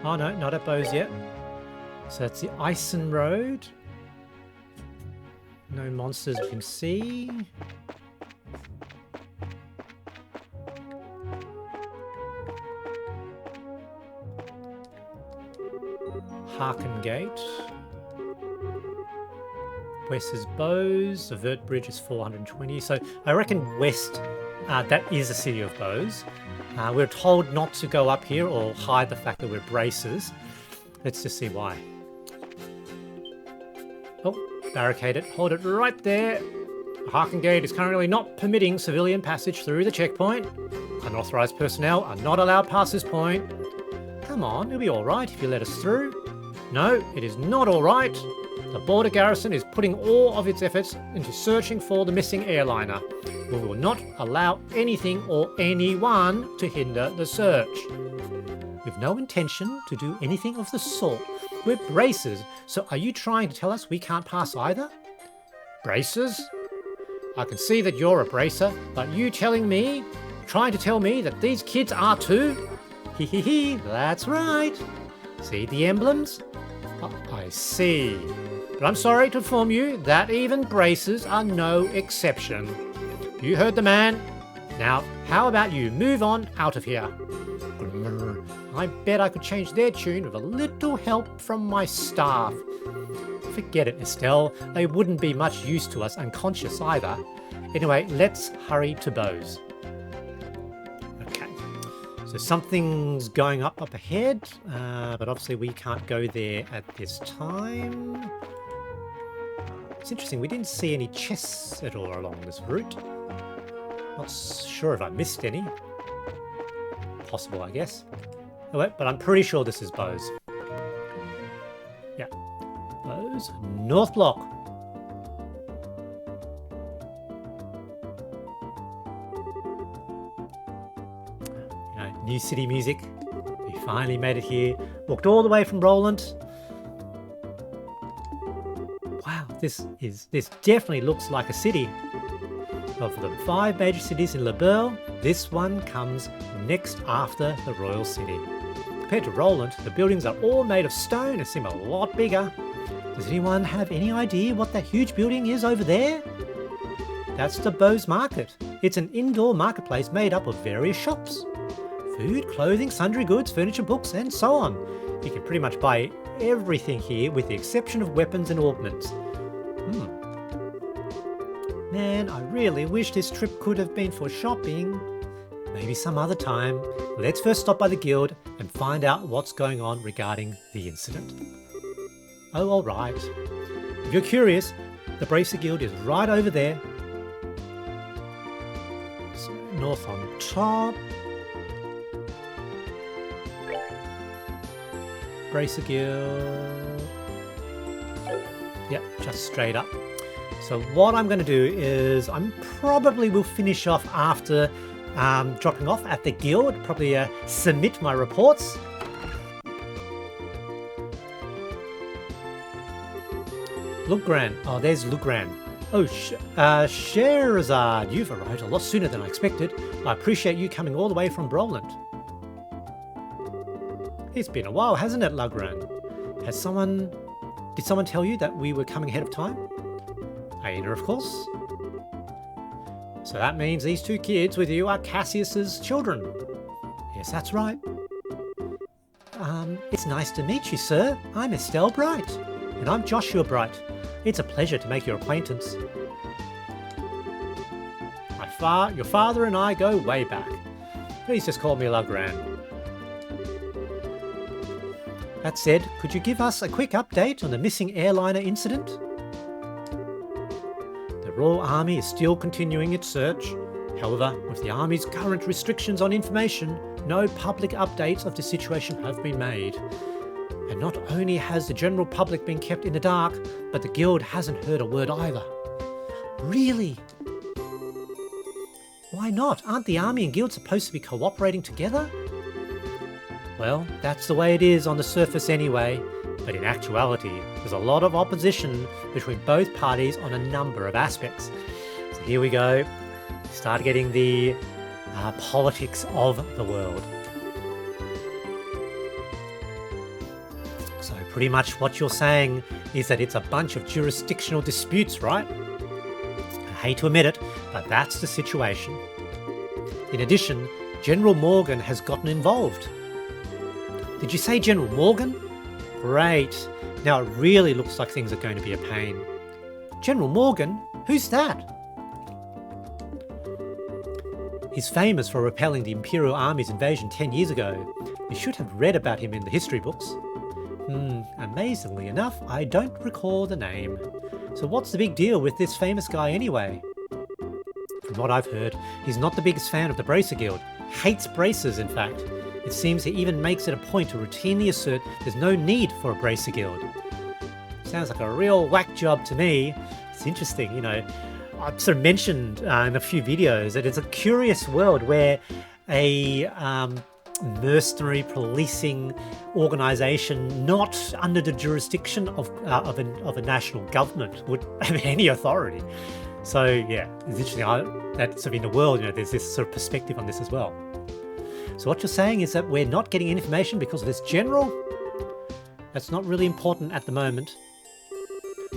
Oh no, not at Bose yet. So that's the Ison Road. No monsters we can see. Harken Gate. West is Bose. The Verte Bridge is 420. So I reckon west, that is the city of Bose. We're told not to go up here or hide the fact that we're braces. Let's just see why. Oh, barricade it. Hold it right there. Harken Gate is currently not permitting civilian passage through the checkpoint. Unauthorized personnel are not allowed past this point. Come on, it'll be alright if you let us through. No, it is not alright. The border garrison is putting all of its efforts into searching for the missing airliner. We will not allow anything or anyone to hinder the search. We've no intention to do anything of the sort. We're braces, so are you trying to tell us we can't pass either? Braces? I can see that you're a bracer, but you trying to tell me that these kids are too? Hee hee hee, that's right. See the emblems? Oh, I see. But I'm sorry to inform you that even braces are no exception. You heard the man. Now, how about you move on out of here? I bet I could change their tune with a little help from my staff. Forget it, Estelle. They wouldn't be much use to us unconscious either. Anyway, let's hurry to Bose. Okay, so something's going up ahead, but obviously we can't go there at this time. It's interesting, we didn't see any chests at all along this route. Not sure if I missed any. Possible, I guess. Oh, wait, but I'm pretty sure this is Bose. Yeah. Bose. North Block. You know, new city music. We finally made it here. Walked all the way from Rolent. Wow, this definitely looks like a city. Of the 5 major cities in Nebel, this one comes next after the Royal City. Compared to Rolent, the buildings are all made of stone and seem a lot bigger. Does anyone have any idea what that huge building is over there? That's the Bose Market. It's an indoor marketplace made up of various shops. Food, clothing, sundry goods, furniture, books, and so on. You can pretty much buy everything here with the exception of weapons and ornaments. Man, I really wish this trip could have been for shopping. Maybe some other time. Let's first stop by the guild and find out what's going on regarding the incident. Oh, all right. If you're curious, the Bracer Guild is right over there. So, north on top. Bracer Guild. Yep, just straight up. So what I'm going to do is I'm probably will finish off after dropping off at the guild, probably submit my reports. Lugran. Oh, there's Lugran. Oh, Sherazard, you've arrived a lot sooner than I expected. I appreciate you coming all the way from Rolent. It's been a while, hasn't it, Lugran? Did someone tell you that we were coming ahead of time? Aina, of course. So that means these two kids with you are Cassius's children. Yes, that's right. It's nice to meet you, sir. I'm Estelle Bright. And I'm Joshua Bright. It's a pleasure to make your acquaintance. Your father and I go way back. Please just call me Lugran. That said, could you give us a quick update on the missing airliner incident? The Royal Army is still continuing its search. However, with the Army's current restrictions on information, no public updates of the situation have been made. And not only has the general public been kept in the dark, but the Guild hasn't heard a word either. Really? Why not? Aren't the Army and Guild supposed to be cooperating together? Well, that's the way it is on the surface anyway, but in actuality, there's a lot of opposition between both parties on a number of aspects. So here we go. Start getting the politics of the world. So pretty much what you're saying is that it's a bunch of jurisdictional disputes, right? I hate to admit it, but that's the situation. In addition, General Morgan has gotten involved. Did you say General Morgan? Great. Now it really looks like things are going to be a pain. General Morgan? Who's that? He's famous for repelling the Imperial Army's invasion 10 years ago. You should have read about him in the history books. Amazingly enough, I don't recall the name. So what's the big deal with this famous guy anyway? From what I've heard, he's not the biggest fan of the Bracer Guild. Hates bracers, in fact. It seems he even makes it a point to routinely assert there's no need for a Bracer Guild. Sounds like a real whack job to me. It's interesting, you know. I've sort of mentioned in a few videos that it's a curious world where a mercenary policing organisation not under the jurisdiction of a national government would have any authority. So yeah, it's interesting. That's sort of in the world, you know, there's this sort of perspective on this as well. So what you're saying is that we're not getting information because of this general? That's not really important at the moment.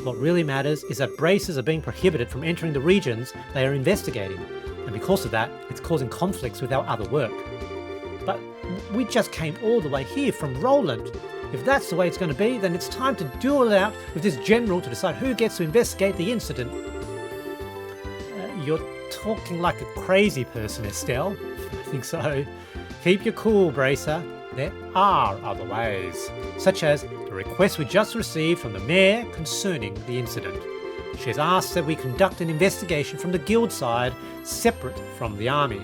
What really matters is that bracers are being prohibited from entering the regions they are investigating, and because of that, it's causing conflicts with our other work. But we just came all the way here from Rolent. If that's the way it's going to be, then it's time to duel it out with this general to decide who gets to investigate the incident. You're talking like a crazy person, Estelle. I think so. Keep your cool, Bracer. There are other ways, such as the request we just received from the mayor concerning the incident. She has asked that we conduct an investigation from the guild side, separate from the army.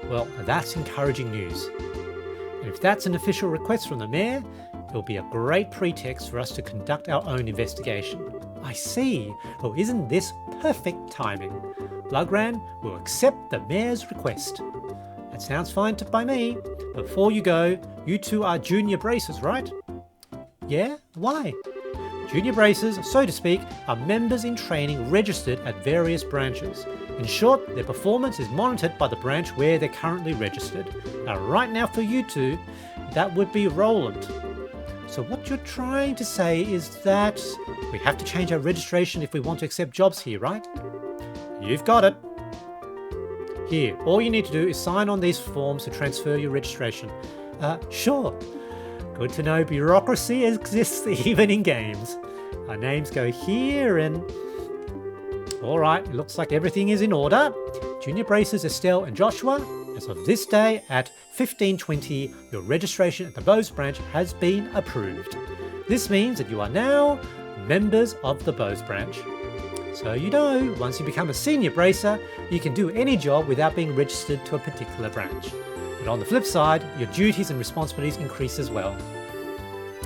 Well, that's encouraging news. And if that's an official request from the mayor, it will be a great pretext for us to conduct our own investigation. I see. Well, isn't this perfect timing? Lugran will accept the mayor's request. That sounds fine by me. Before you go, you two are junior bracers, right? Yeah? Why? Junior bracers, so to speak, are members in training registered at various branches. In short, their performance is monitored by the branch where they're currently registered. Now, right now for you two, that would be Rolent. So what you're trying to say is that we have to change our registration if we want to accept jobs here, right? You've got it. Here, all you need to do is sign on these forms to transfer your registration. Sure. Good to know bureaucracy exists even in games. Our names go here and... Alright, it looks like everything is in order. Junior Bracers Estelle and Joshua, as of this day at 15:20, your registration at the Bose branch has been approved. This means that you are now members of the Bose branch. So you know, once you become a senior bracer, you can do any job without being registered to a particular branch. But on the flip side, your duties and responsibilities increase as well.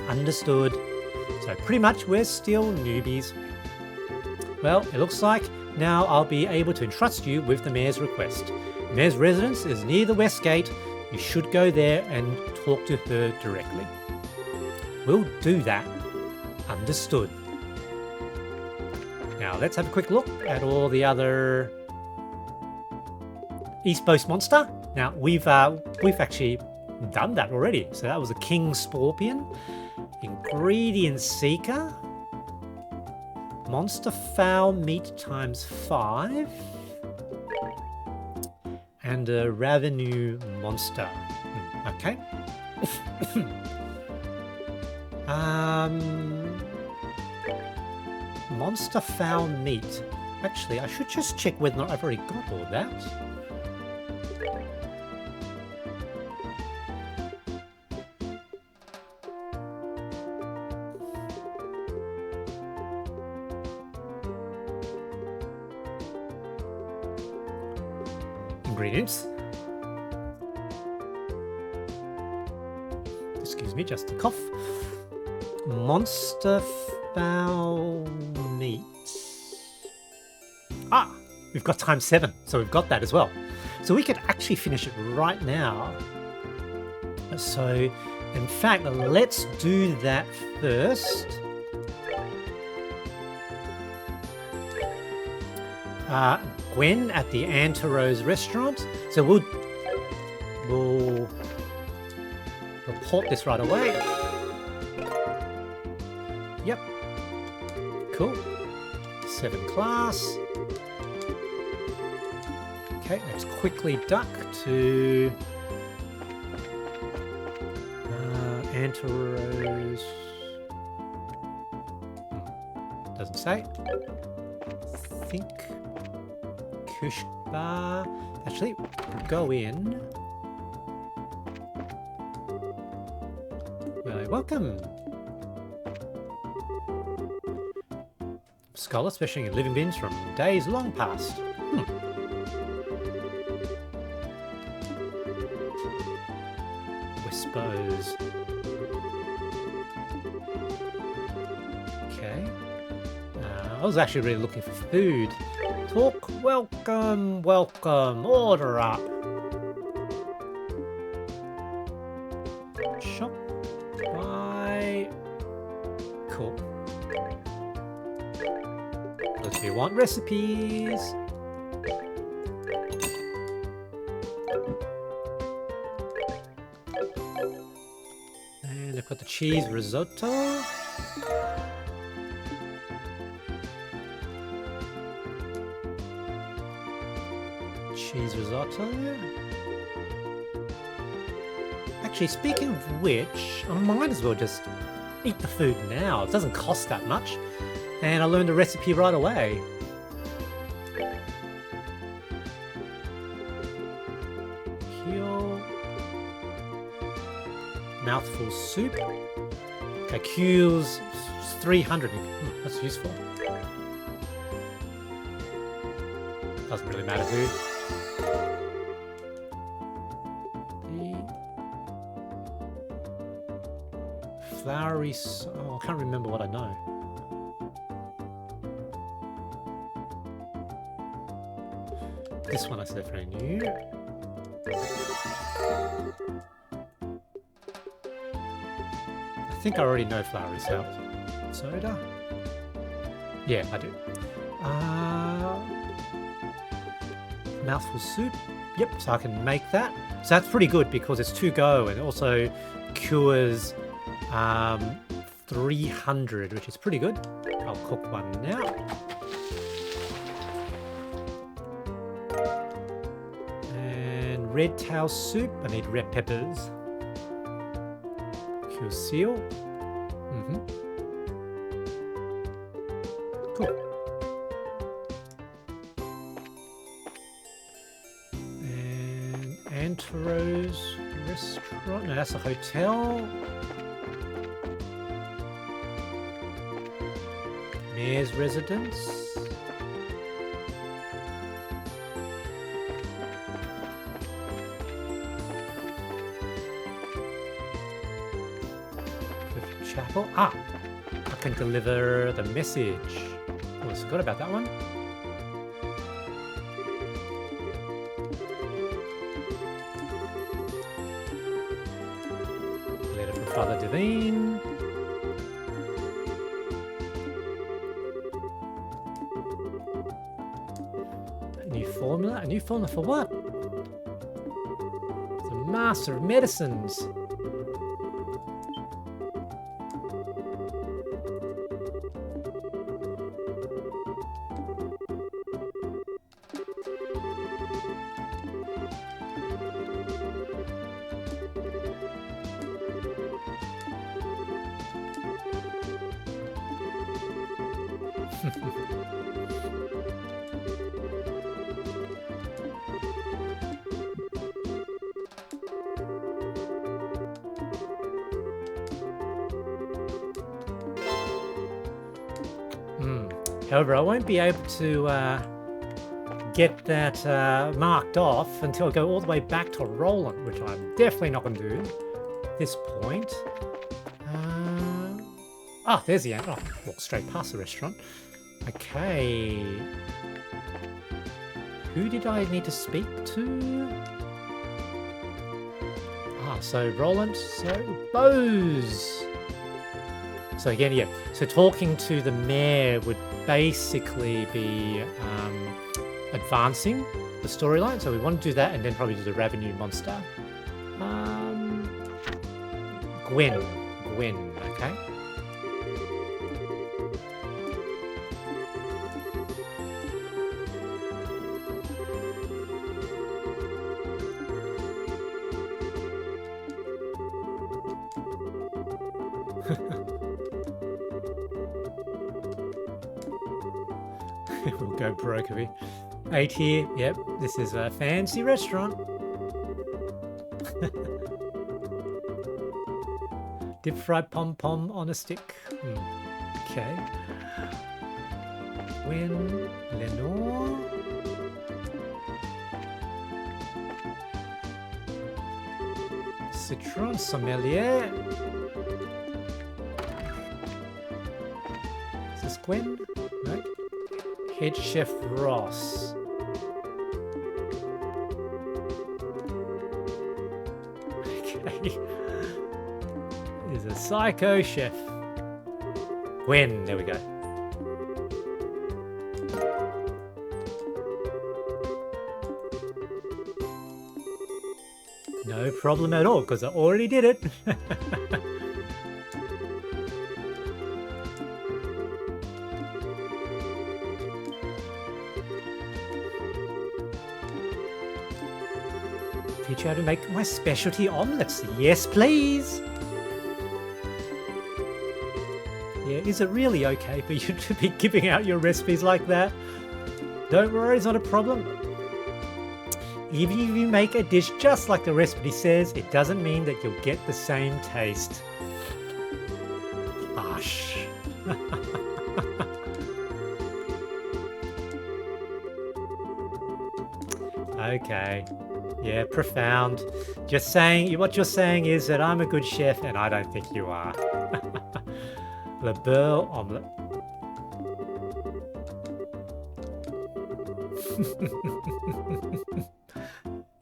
Understood. So pretty much we're still newbies. Well, it looks like now I'll be able to entrust you with the mayor's request. The mayor's residence is near the west gate. You should go there and talk to her directly. We'll do that. Understood. Now let's have a quick look at all the other Bose Monster. Now we've actually done that already. So that was a King Scorpion, Ingredient Seeker, Monster Fowl Meat ×5, and a Revenue Monster. Okay. Monster Fowl Meat. Actually, I should just check whether or not I've already got all that. Ingredients. Excuse me, just a cough. Monster Fowl Meat. Ah, we've got ×7, so we've got that as well. So we could actually finish it right now. So, in fact, let's do that first. Gwen at the Antarose restaurant. So we'll report this right away. Yep. Cool. 7 class. Okay, let's quickly duck to Antarose. Doesn't say. Think Kush Bar. Actually, go in. Well, welcome. Scholars fishing in living bins from days long past. Whispers. Okay. I was actually really looking for food. Talk, welcome, welcome, order up. Shop, buy. Cool. If you want recipes. And I've got the cheese risotto. Cheese risotto. Actually, speaking of which, I might as well just eat the food now. It doesn't cost that much. And I learned the recipe right away. Kale. Mouthful soup. Okay, Q's 300. That's useful. Doesn't really matter who. Flowery. Oh, I can't remember what I know. This one I said very new. I think I already know flowery soda. Yeah, I do. Mouthful soup. Yep, so I can make that. So that's pretty good because it's to go and it also cures 300, which is pretty good. I'll cook one now. And red tail soup. I need red peppers. Cure seal. Cool. And Antarose restaurant. No, that's a hotel. Mayor's residence. Chapel. Ah! I can deliver the message. Oh, I forgot about that one. Letter from Father Divine. A new formula? A new formula for what? The Master of Medicines. However, I won't be able to get that marked off until I go all the way back to Rolent, which I'm definitely not going to do at this point. Ah, there's the end. Oh, walk straight past the restaurant. Okay. Who did I need to speak to? Ah, so Rolent, so Bose. So again, yeah. So talking to the mayor would basically be advancing the storyline. So we want to do that and then probably do the revenue monster. Gwen, okay. We'll go broke if we 8 here. Yep, this is a fancy restaurant. Deep fried pom-pom on a stick. Okay. Gwen, Lenore. Citron, sommelier. Is this Gwen? No. Head Chef Ross. Okay. Is a psycho chef. Gwen, there we go. No problem at all, because I already did it. Teach you how to make my specialty omelets. Yes, please. Yeah, is it really okay for you to be giving out your recipes like that? Don't worry, it's not a problem. Even if you make a dish just like the recipe says, it doesn't mean that you'll get the same taste. Gosh. Okay. Yeah, profound. Just saying, what you're saying is that I'm a good chef and I don't think you are. Le beurre omelette.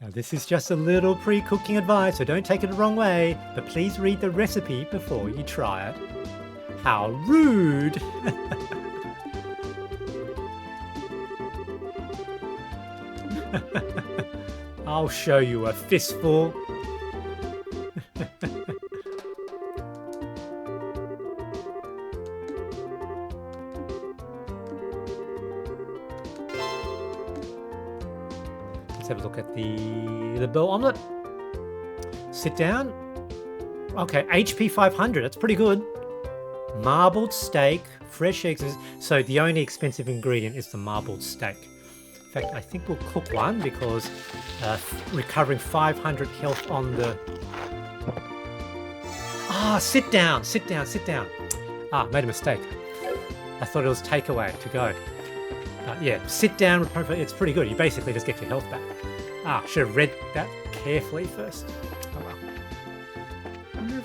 Now this is just a little pre-cooking advice, so don't take it the wrong way, but please read the recipe before you try it. How rude! I'll show you a fistful. Let's have a look at the beurre omelette. Sit down. Okay, HP 500. That's pretty good. Marbled steak, fresh eggs. So the only expensive ingredient is the marbled steak. In fact, I think we'll cook one because recovering 500 health on the... Ah, sit down. Ah, made a mistake. I thought it was takeaway to go. Yeah, sit down, it's pretty good. You basically just get your health back. Should have read that carefully first. Oh well.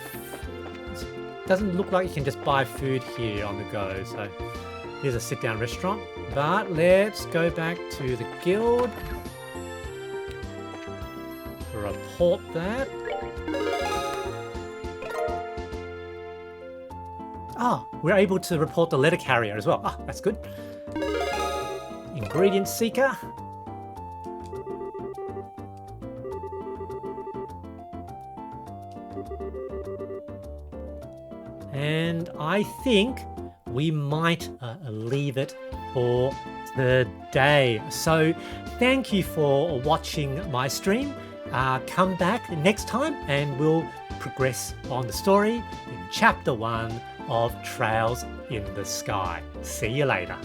Doesn't look like you can just buy food here on the go, so here's a sit-down restaurant. But let's go back to the guild. Report that. We're able to report the letter carrier as well. That's good. Ingredient seeker. And I think we might leave it for the day. So thank you for watching my stream. Come back next time and we'll progress on the story in chapter 1 of Trails in the Sky. See you later.